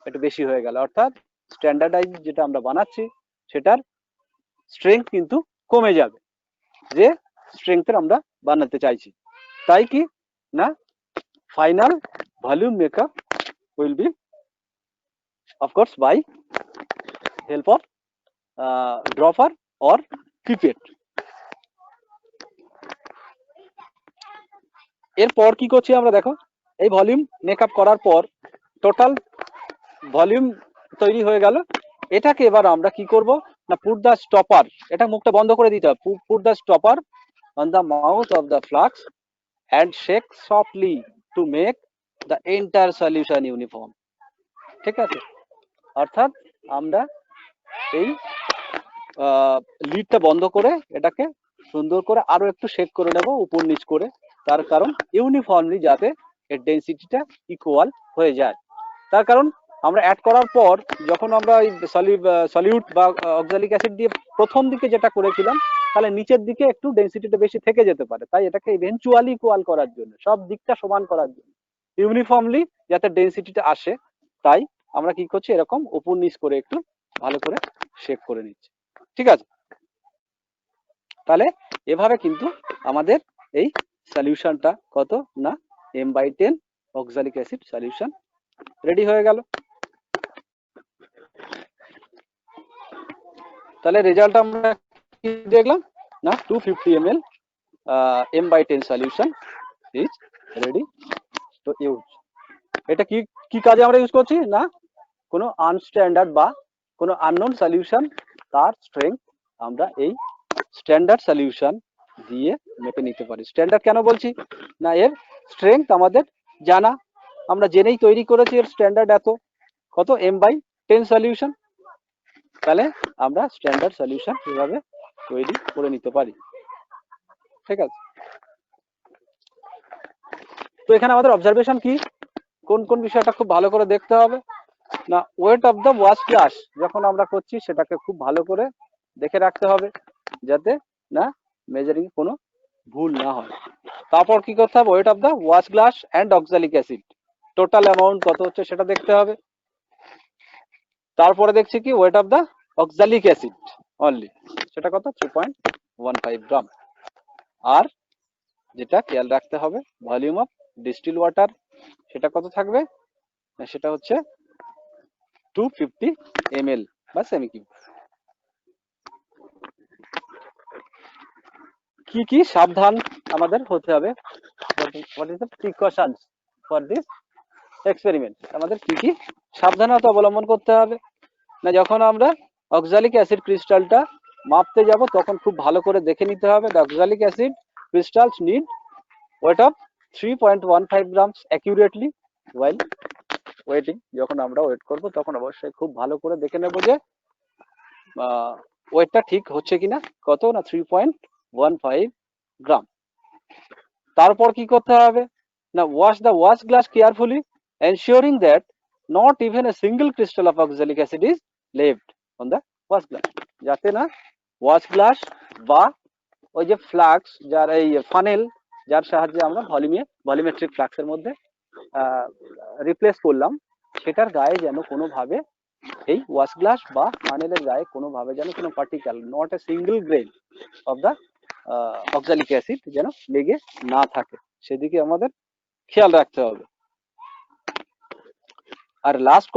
একটু বেশি হয়ে গেল, অর্থাৎ স্ট্যান্ডার্ডাইজ যেটা আমরা বানাচ্ছি সেটার স্ট্রেংথ কিন্তু কমে যাবে, যে স্ট্রেংথের আমরা বানাতে চাইছি। তাই কি না, final volume makeup will be of course by help of dropper or pipette। এরপর কি করছি আমরা, দেখো এই ভলিউম মেকআপ করার পর টোটাল ভলিউম তৈরি হয়ে গেল। এটাকে এবার আমরা কি করব না, পুট দা স্টপার, এটা মুখটা বন্ধ করে দিতে হবে, put the stopper on the mouth of the flask and shake softly to make the entire solution uniform। ঠিক আছে, অর্থাৎ আমরা এই লিডটা বন্ধ করে এটাকে সুন্দর করে আরো একটু শেক করে নেব উপর নিচ করে, তার কারণ ইউনিফর্মলি যাতে এর ডেন্সিটিটা ইকুয়াল হয়ে যায়। তার কারণ আমরা অ্যাড করার পর যখন আমরা এই সলিউট বা অক্সালিক অ্যাসিড দিয়ে প্রথম দিকে যেটা করেছিলাম, তাহলে নিচের দিকে একটু ডেন্সিটিটা বেশি থেকে যেতে পারে, তাই এটাকে ইভেন্চুয়ালি ইকুয়াল করার জন্য, সব দিকটা সমান করার জন্য, ইউনিফর্মলি যাতে ডেন্সিটিটা আসে, তাই আমরা কি করছি, এরকম উপর নিচ করে একটু ভালো করে শেক করে নিচ্ছি। ঠিক আছে, তাহলে এভাবে কিন্তু আমাদের এই সলিউশনটা কত না M/10 oxalic acid solution ready হয়ে গেল। তাহলে রেজাল্ট আমরা কি দেখলাম না, 250 ml M/10 solution is ready to use. এটা কি কি কাজে আমরা ইউজ করছি না, কোনো আনস্ট্যান্ডার্ড বা কোনো আননোন সলিউশন তার স্ট্রেংথ আমরা এই স্ট্যান্ডার্ড সলিউশন দিয়ে মেপে নিতে পারি। স্ট্যান্ডার্ড কেন বলছি না, এর স্ট্রেংথ আমাদের জানা, আমরা জেনেই তৈরি করেছি এর স্ট্যান্ডার্ড এত, কত M/10 সলিউশন, তাহলে আমরা স্ট্যান্ডার্ড সলিউশন এভাবে তৈরি করে নিতে পারি। ঠিক আছে, তো এখানে আমাদের অবজারভেশন কি, কোন কোন বিষয়টা খুব ভালো করে দেখতে হবে না, weight of the wash glass যখন আমরা করছি সেটাকে খুব ভালো করে দেখে রাখতে হবে যাতে না মেজারিং কোনো ভুল না হয়। তারপর কি করতে হবে, weight of the wash glass and oxalic acid total amount কত হচ্ছে সেটা দেখতে হবে। তারপরে দেখছি কি, weight of the oxalic acid only, সেটা কত 3.15 গ্রাম। আর যেটা খেয়াল রাখতে হবে, ভলিউম অফ ডিস্টিল ওয়াটার সেটা কত থাকবে, সেটা হচ্ছে 250 ml বা সেমি কিউব। কি কি সাবধান আমাদের হতে হবে, what is the precautions for this experiment, আমাদের কি কি সাবধানতা অবলম্বন করতে হবে না, যখন আমরা অক্সালিক অ্যাসিড ক্রিস্টালটা মাপতে যাব তখন খুব ভালো করে দেখে নিতে হবে, the oxalic acid crystals need weight of 3.15 grams accurately while waiting. যখন আমরা ওয়েট করব তখন অবশ্যই খুব ভালো করে দেখে নেব যে ওয়েটটা ঠিক হচ্ছে কিনা, কত না 3.15 গ্রাম। তারপর কি করতে হবে না, wash the wash glass carefully ensuring that not even a single crystal of oxalic acid is left on the wash glass, যাতে না ওয়াশ গ্লাস বা ওই যে ফ্লাক্স যার এই ফানেল যার সাহায্যে আমরা ভলিউমেট্রিক ফ্লাক্সের মধ্যে রিপ্লেস করলাম, সেটার গায়ে যেন কোনোভাবে এই ওয়াশ গ্লাস বা ফানেলের গায়ে কোনোভাবে যেন কোনো particle, not a single grain of the oxalic acid যেন লেগে না থাকে, সেদিকে আমাদের খেয়াল রাখতে হবে। আর লাস্ট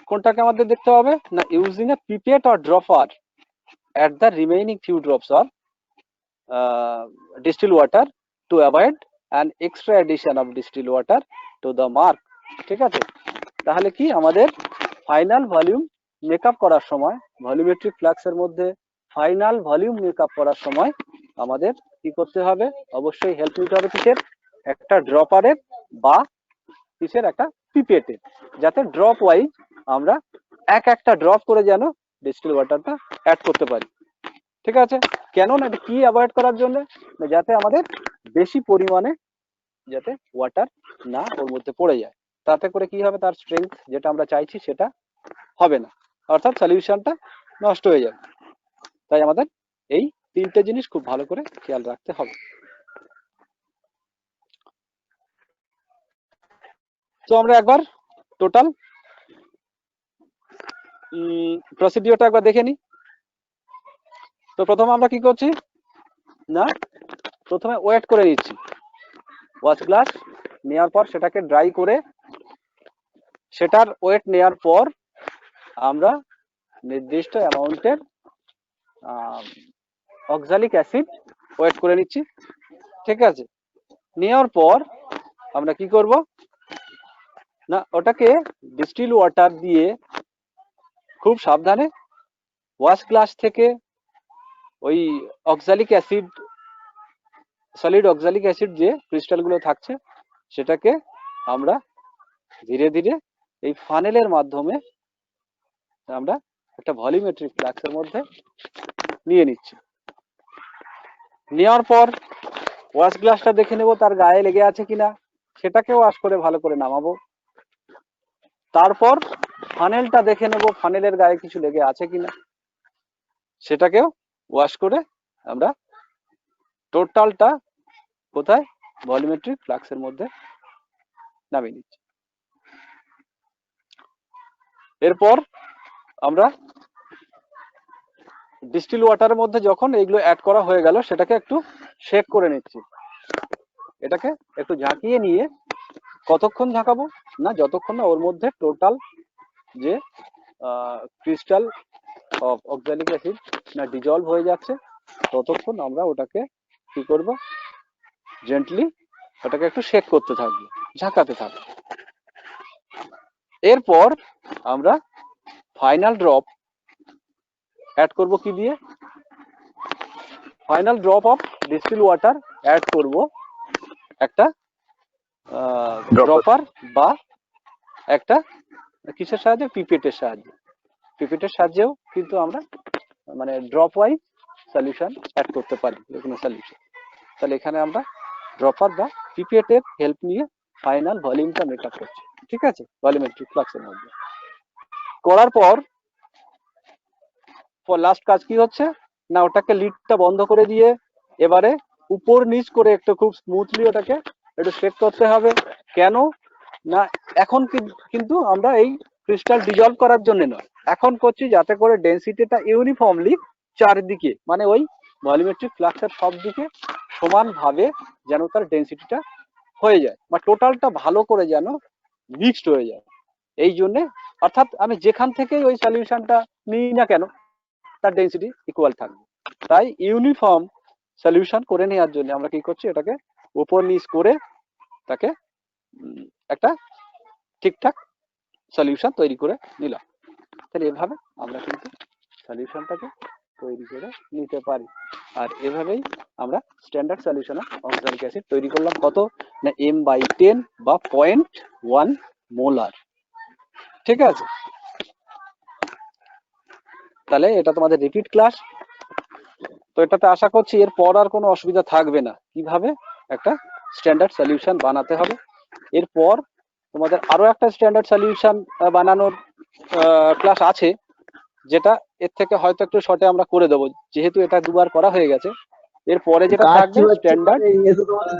কোনটাকে আমাদের দেখতে হবে না, using a pipette or dropper at the remaining few drops of distilled water to avoid an extra addition of distilled water to the mark। ঠিক আছে, তাহলে কি আমাদের ফাইনাল ভলিউম মেকআপ করার সময়, ভলিউমেট্রিক ফ্লাক্সের মধ্যে ফাইনাল ভলিউম মেকআপ করার সময় আমাদের কি করতে হবে, অবশ্যই হেল্প নিতে হবে কিসের, একটা ড্রপারের বা কিসের, একটা পিপেটের, যাতে ড্রপ ওয়াইজ আমরা একটা ড্রপ করে যেন ডিস্টিল ওয়াটারটা অ্যাড করতে পারি। ঠিক আছে, কেন না, এটা কি অ্যাভয়েড করার জন্য, যাতে আমাদের বেশি পরিমাণে যাতে ওয়াটার না ওর মধ্যে পড়ে যায়, তাতে করে কি হবে, তার স্ট্রেংথ যেটা আমরা চাইছি সেটা হবে না, অর্থাৎ সলিউশনটা নষ্ট হয়ে যাবে। তাই আমাদের এই তিনটে জিনিস খুব ভালো করে খেয়াল রাখতে হবে। তো আমরা একবার টোটাল প্রসিডিওরটা একবার দেখে নিই। তো প্রথমে আমরা কি করছি না, প্রথমে ওয়েট করে নিচ্ছি, ওয়াশ গ্লাস নেওয়ার পর সেটাকে ড্রাই করে সেটার ওয়েট নেওয়ার পর আমরা নির্দিষ্ট অ্যামাউন্টের অক্সালিক অ্যাসিড ওয়েট করে নিচ্ছি। ঠিক আছে, নেওয়ার পর আমরা কি করব না, ওটাকে ডিস্টিল ওয়াটার দিয়ে খুব সাবধানে ওয়াশ গ্লাস থেকে ওই oxalic acid, solid oxalic acid যে ক্রিস্টালগুলো থাকছে সেটাকে আমরা ধীরে ধীরে এই ফানেলের মাধ্যমে আমরা একটা ভলিউমেট্রিক ফ্লাক্সের মধ্যে নিয়ে নিচ্ছি। নেওয়ার পর ওয়াশ গ্লাসটা দেখে নেব তার গায়ে লেগে আছে কিনা, সেটাকে ওয়াশ করে ভালো করে নামাবো। তারপর ফানেলটা দেখে নেব ফানেলের গায়ে কিছু লেগে আছে কিনা, সেটাকেও ওয়াশ করে আমরা টোটালটা কোথায়, ভলিউমেট্রিক ফ্লাক্সের মধ্যে নামিয়ে নিচ্ছি। এরপর আমরা ডিস্টিল ওয়াটারের মধ্যে যখন এইগুলো অ্যাড করা হয়ে গেল সেটাকে একটু শেক করে নিচ্ছি। এটাকে একটু ঝাঁকিয়ে নিয়ে কতক্ষণ ঝাঁকাবো না, যতক্ষণ না ওর মধ্যে টোটাল যে ক্রিস্টাল অফ অক্সালিক অ্যাসিড না ডিজলভ হয়ে যাচ্ছে, ততক্ষণ আমরা ওটাকে কি করব, জেন্টলি ওটাকে একটু শেক করতে থাকবো, ঝাঁকাতে থাকবো। এরপর আমরা ফাইনাল ড্রপ অ্যাড করব কি দিয়ে, final drop of distilled water add করব একটা ড্রপার বা একটা কিসের সাহায্যে, পিপেটের সাহায্যে। পিপেটের সাহায্যেও কিন্তু আমরা মানে ড্রপ ওয়াইজ সলিউশন অ্যাড করতে পারি যে কোনো সলিউশন। তাহলে এখানে আমরা ড্রপার বা পিপেটের হেল্প নিয়ে ফাইনাল ভলিউমটা মেকআপ করছি। ঠিক আছে, ভলিউমেট্রিক ফ্লাক্সের মধ্যে করার পর লাস্ট কাজ কি হচ্ছে না, ওটাকে লিডটা বন্ধ করে দিয়ে এবারে উপর নিচ করে একটু খুব স্মুথলি ওটাকে একটু শেক করতে হবে। কেন না, এখন কিন্তু আমরা এই ক্রিস্টাল ডিজলভ করার জন্য নয়, এখন করছি যাতে করে ডেনসিটিটা ইউনিফর্মলি চারদিকে, মানে ওই ভলিউমেট্রিক ফ্লাক্সের সব দিকে সমানভাবে যেন তার ডেনসিটিটা হয়ে যায়, বা টোটালটা ভালো করে যেন মিক্সড হয়ে যায়। এই জন্যে, অর্থাৎ আমি যেখান থেকে ওই সলিউশনটা নিই না কেন তার ডেনসিটি ইকুয়াল থাকবে। তাই ইউনিফর্ম সলিউশন করে নেওয়ার জন্য আমরা কি করছি, এটাকে উপর নিচ করে তাকে একটা ঠিকঠাক সলিউশন তৈরি করে নিলাম। তাহলে এভাবে আমরা কিন্তু সলিউশনটাকে তৈরি করে নিতে পারি। আর এভাবেই আমরা standard solution of oxalic acid তৈরি করলাম। কত না, m/10 বা 0.1 মোলার। ঠিক আছে, তাহলে এটা তোমাদের রিপিট ক্লাস। তো এটাতে আশা করছি এরপর আর কোনো অসুবিধা থাকবে না, কিভাবে একটা স্ট্যান্ডার্ড সলিউশন বানাতে হবে। এরপর তোমাদের আরো একটা স্ট্যান্ডার্ড সলিউশন বানানোর ক্লাস আছে, যেটা এর থেকে হয়তো একটু শর্টে আমরা করে দেবো, যেহেতু এটা দুবার করা হয়ে গেছে। এরপরে যেটা থাকবে স্ট্যান্ডার্ড,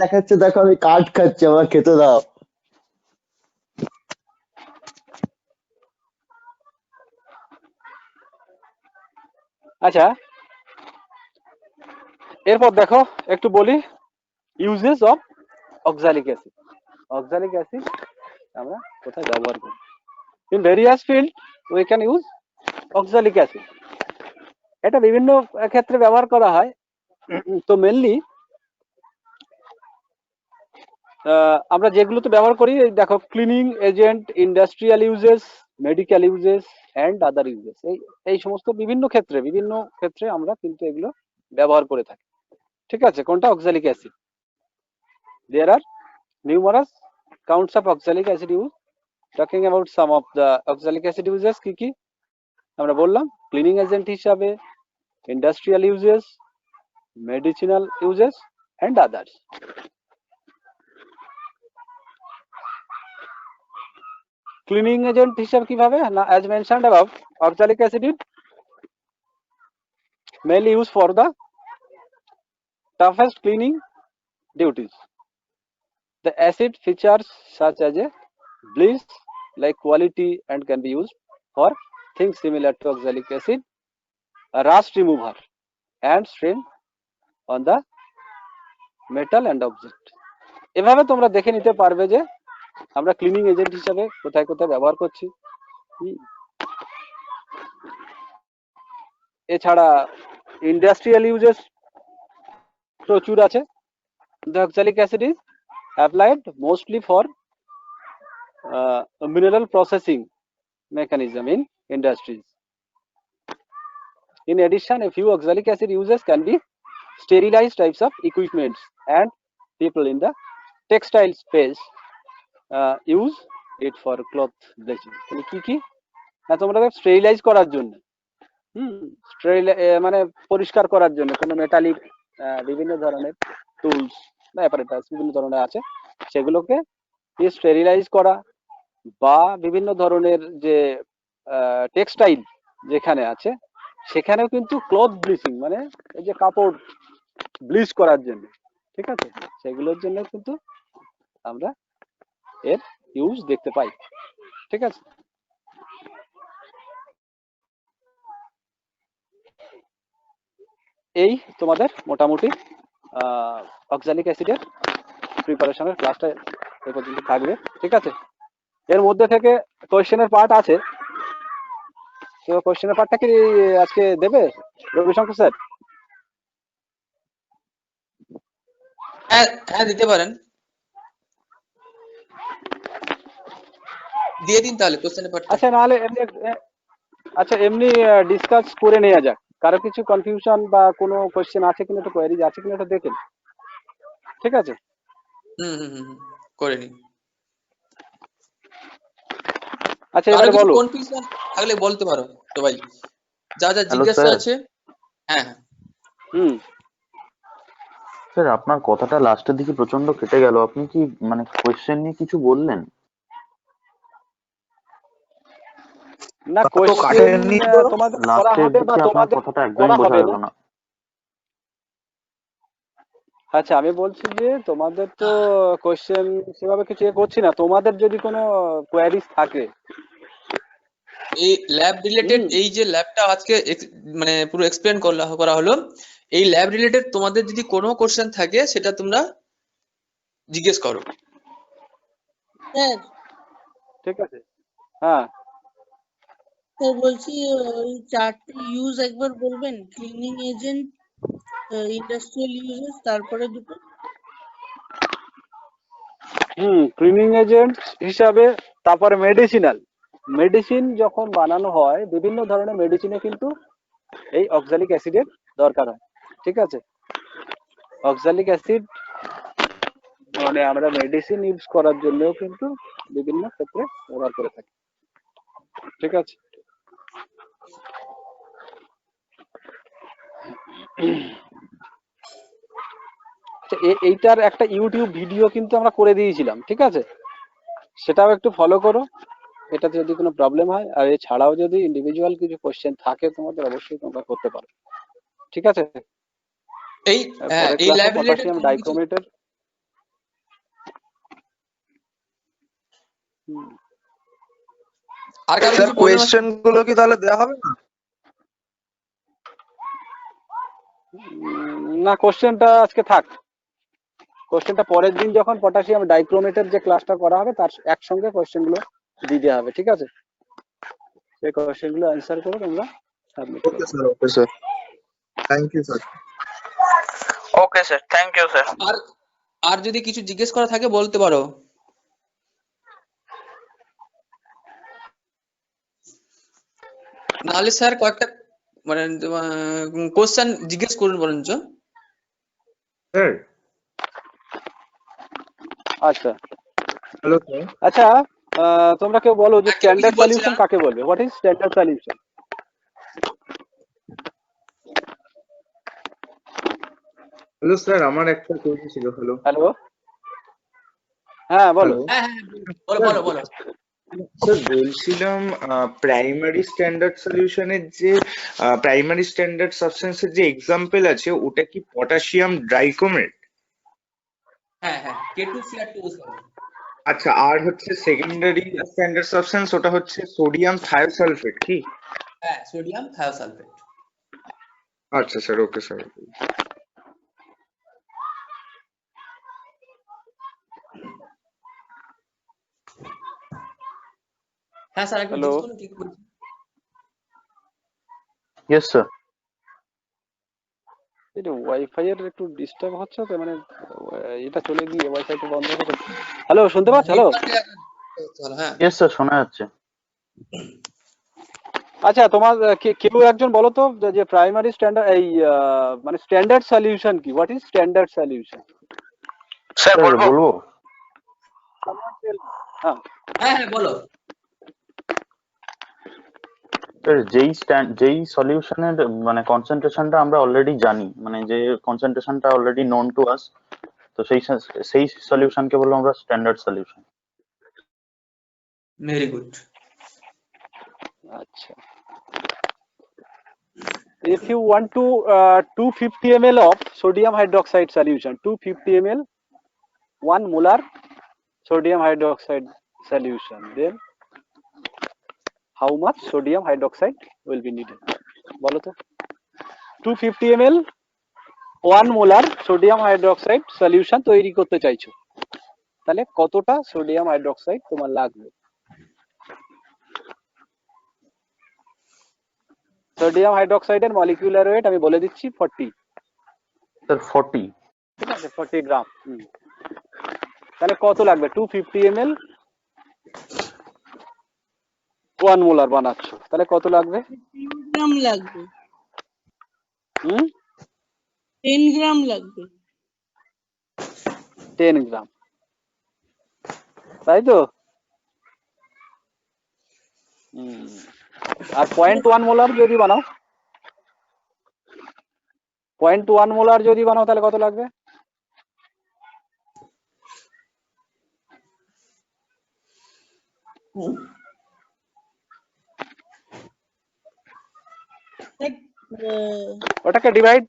দেখাচ্ছে, দেখো আমি কাঠ খাচ্ছি, আমার খেতে দাও। আচ্ছা এরপর দেখো একটু বলি uses of oxalic acid. Oxalic acid আমরা কোথায় ব্যবহার করি? In various field we can use oxalic acid. এটা বিভিন্ন ক্ষেত্রে ব্যবহার করা হয়। তো মেনলি আমরা যেগুলোতে ব্যবহার করি, দেখো cleaning agent, industrial uses, medical uses and other uses, এই সমস্ত বিভিন্ন ক্ষেত্রে আমরা কিন্তু এগুলো ব্যবহার করে থাকি। ঠিক আছে, কোনটা? Oxalic acid. There are numerous counts of oxalic acid use. Talking about some of the oxalic acid uses কি কি আমরা বললাম, ক্লিনিং এজেন্ট হিসাবে, industrial uses, medicinal uses and others. Cleaning agent হিসাবে কিভাবে না, as mentioned above, oxalic acid mainly used for the toughest cleaning duties. The acid features such as a bleach like quality and can be used for things similar to oxalic acid, a rust remover and stain on the metal and object. এভাবে তোমরা দেখে নিতে পারবে যে আমরা ক্লিনিং এজেন্ট হিসেবে কোথায় কোথায় ব্যবহার করছি। এছাড়া ইন্ডাস্ট্রিয়াল ইউজেস প্রচুর আছে। The oxalic acid is applied mostly for mineral processing mechanism in industries. In addition, a few oxalic acid uses can be sterilized types of equipments, and people in the textile space use it for cloth bleaching. কি কি না তোমরা স্টেরিলাইজ করার জন্য, মানে পরিষ্কার করার জন্য কোনো মেটালিক বিভিন্ন ধরনের টুলস বা অ্যাপারেটাস বিভিন্ন ধরনের আছে, সেগুলোকে স্টেরিলাইজ করা বা বিভিন্ন ধরনের যে টেক্সটাইল যেখানে আছে সেখানেও কিন্তু ক্লথ ব্লিচিং মানে এই যে কাপড় ব্লিচ করার জন্য, ঠিক আছে, সেগুলোর জন্য কিন্তু আমরা এর ইউজ দেখতে পাই। ঠিক আছে, এই তোমাদের মোটামুটি অক্সালিক অ্যাসিডের প্রিপারেশনের ক্লাসটা এ পর্যন্ত থাকবে। ঠিক আছে, এর মধ্যে থেকে কোয়েশ্চেনের পার্ট আছে, তো কোয়েশ্চেনের পার্টটা কি আজকে দেবে রবিশঙ্কর স্যার? হ্যাঁ দিতে পারেন, দিয়ে দিন তাহলে কোশ্চেনের পার্টটা। আচ্ছা, নাহলে এমনি ডিসকাস করে নেওয়া যাক। কারো কিছু কনফিউশন বা কোনো কোয়েশ্চেন আছে কিনা, একটু কোয়েরিজ আছে কিনা একটু দেখেন। ঠিক আছে, করে নিন। আচ্ছা এবারে বলো, কনফিউশন থাকলে বলতে পারো সবাই, যা যা জিজ্ঞাসা আছে। হ্যাঁ স্যার আপনার কথাটা লাস্টের দিকে প্রচন্ড কেটে গেল, আপনি কি মানে কোয়েশ্চেন নিয়ে কিছু বললেন? না কোয়েশ্চেন তোমাদের করা হবে বা তোমাদের কথাটা একদমই বোঝা গেল না। আচ্ছা আমি বলছি যে তোমাদের তো কোয়েশ্চেন সেভাবে কিছু করছি না, তোমাদের যদি কোনো কোয়ারিজ থাকে এই ল্যাব রিলেটেড, এই যে ল্যাবটা আজকে মানে পুরো এক্সপ্লেন করা হলো, এই ল্যাব রিলেটেড তোমাদের যদি কোনো কোশ্চেন থাকে সেটা তোমরা জিজ্ঞেস করো। স্যার ঠিক আছে, হ্যাঁ স্যার বলছি ওই চারটে ইউজ একবার বলবেন, ক্লিনিং এজেন্ট, ইন্ডাস্ট্রিয়াল ইউজেস, তারপরে দুটো। ক্লিনিং এজেন্ট হিসাবে, তারপরে মেডিসিনাল, মেডিসিন যখন বানানো হয় বিভিন্ন ধরনের মেডিসিনে কিন্তু এই অক্সালিক অ্যাসিডের দরকার হয়। ঠিক আছে, অক্সালিক অ্যাসিড মানে আমরা মেডিসিন ইউজ করার জন্যও কিন্তু বিভিন্ন ক্ষেত্রে ব্যবহার করে থাকি। ঠিক আছে, এইটার একটা ইউটিউব ভিডিও কিন্তু আমরা করে দিয়েছিলাম। ঠিক আছে, সেটাও একটু ফলো করো, এটাতে যদি কোনো প্রবলেম হয়। আর এছাড়াও যদি ইন্ডিভিজুয়াল কিছু কোশ্চেন থাকে তোমাদের, অবশ্যই তোমরা করতে পারো। ঠিক আছে, এই ল্যাব রিলেটেড পটাশিয়াম ডাইক্রোমেটের আর কারো কিছু কোশ্চেন গুলো কি তাহলে দেওয়া হবে না? না, কোশ্চেনটা আজকে থাক, কোশ্চেনটা পরের দিন যখন পটাশিয়াম ডাইক্রোমেটের যে ক্লাসটা করা হবে তার একসঙ্গে কোশ্চেন গুলো দিয়ে দেওয়া হবে। ঠিক আছে, সেই কোশ্চেন গুলো অ্যান্সার করে তোমরা সাবমিট করো। Okay sir, thank you sir. Okay sir, thank you sir. আর যদি কিছু জিজ্ঞেস করা থাকে বলতে পারো, নাহলে স্যার কয়েকটা মানে কোশ্চেন জিজ্ঞেস করুন বরঞ্চ। স্যার আচ্ছা হ্যালো স্যার। আচ্ছা, তোমরা কেউ বলো যে স্ট্যান্ডার্ড সলিউশন কাকে বলবে? What is standard solution? Hello sir, আমার একটা কোয়েশ্চেন ছিল। হ্যালো হ্যালো, হ্যাঁ বলো। হ্যাঁ বলো। স্যার বলছিলাম প্রাইমারি স্ট্যান্ডার্ড সলিউশনের যে প্রাইমারি স্ট্যান্ডার্ড সাবস্টেন্সের যে এক্সাম্পল আছে ওটা কি পটাশিয়াম ডাইক্রোমেট? হ্যাঁ হ্যাঁ, K2Cr2O7। আচ্ছা, আর হচ্ছে সেকেন্ডারি স্ট্যান্ডার্ড সাবস্টেন্স ওটা হচ্ছে সোডিয়াম থায়োসালফেট কি? হ্যাঁ, সোডিয়াম থায়োসালফেট। আচ্ছা স্যার, ওকে স্যার। হ্যাঁ স্যার, একটু হ্যালো জিজ্ঞেস করুন কি বলছেন। Yes sir. এটা ওয়াইফাই এর একটু ডিস্টার্ব হচ্ছে তো, মানে এটা চলে গিয়ে ওয়াইফাই টা বন্ধ হয়ে গেছে। হ্যালো, শুনতে পাচ্ছ? হ্যালো, হ্যাঁ ইয়েস স্যার, শোনা যাচ্ছে। আচ্ছা তোমার কেউ একজন বলো তো যে প্রাইমারি স্ট্যান্ডার্ড এই মানে স্ট্যান্ডার্ড সলিউশন কি? What is standard solution? Sir sir বলবো? বলবো? হ্যাঁ হ্যাঁ হ্যাঁ বলো। স্যার যেই সলিউশনের মানে কনসেন্ট্রেশনটা আমরা অলরেডি জানি, মানে যে কনসেন্ট্রেশনটা অলরেডি নোন টু আস, তো সেই সলিউশনকে বলবো আমরা স্ট্যান্ডার্ড সলিউশন। Very good. আচ্ছা, if you want to 250 ml of sodium hydroxide solution, 250 ml 1 molar sodium hydroxide solution, then how much sodium hydroxide will be needed? বলো তো 250 ml 1 molar sodium hydroxide solution তৈরি করতে চাইছো, তাহলে কতটা সোডিয়াম হাইড্রোক্সাইড তোমার লাগবে? সোডিয়াম হাইড্রোক্সাইডের মলিকিউলার ওয়েট আমি বলে দিচ্ছি 40। স্যার 40। ঠিক আছে, 40 গ্রাম। তাহলে কত লাগবে? 250 ml 1 মোলার বানাচ্ছো, তাহলে কত লাগবে? 10 গ্রাম লাগবে। 10 গ্রাম লাগবে। 10 গ্রাম, তাই তো? আর 0.1 মোলার যদি বানাও, 0.1 মোলার যদি বানাও তাহলে কত লাগবে? ওটাকে ডিভাইড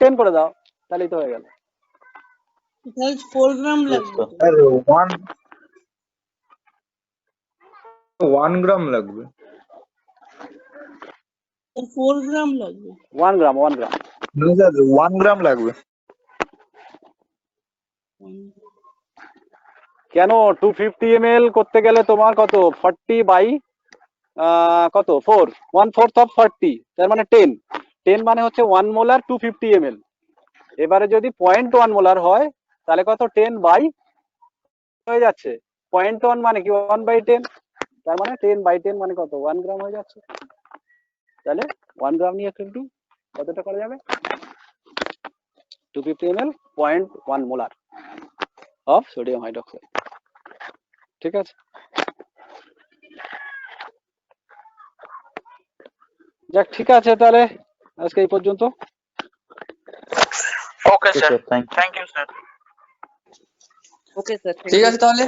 10 করে দাও, তাহলেই তো হয়ে গেল। তাহলে 4 গ্রাম লাগবে। স্যার 1 গ্রাম লাগবে। 4 গ্রাম লাগবে। 1 গ্রাম। না স্যার, 1 গ্রাম লাগবে। কেন 250 ml করতে গেলে তোমার কত? 40 বাই কত? 4, 1/4 অফ 40, তার মানে 10 মানে হচ্ছে 1 মোলার 250 ml। এবারে যদি 0.1 মোলার হয় তাহলে কত? 10 বাই হয়ে যাচ্ছে 0.1 মানে কি 1/10, তার মানে 10 বাই 10 মানে কত? 1 গ্রাম হয়ে যাচ্ছে। তাহলে 1 গ্রাম নিয়ে কিন্তু কতটা করা যাবে? 250 ml 0.1 molar of sodium hydroxide. ঠিক আছে, যাক ঠিক আছে, তাহলে আজকে এই পর্যন্ত। Okay sir, thank thank you sir. ঠিক আছে তাহলে।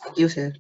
Thank you sir.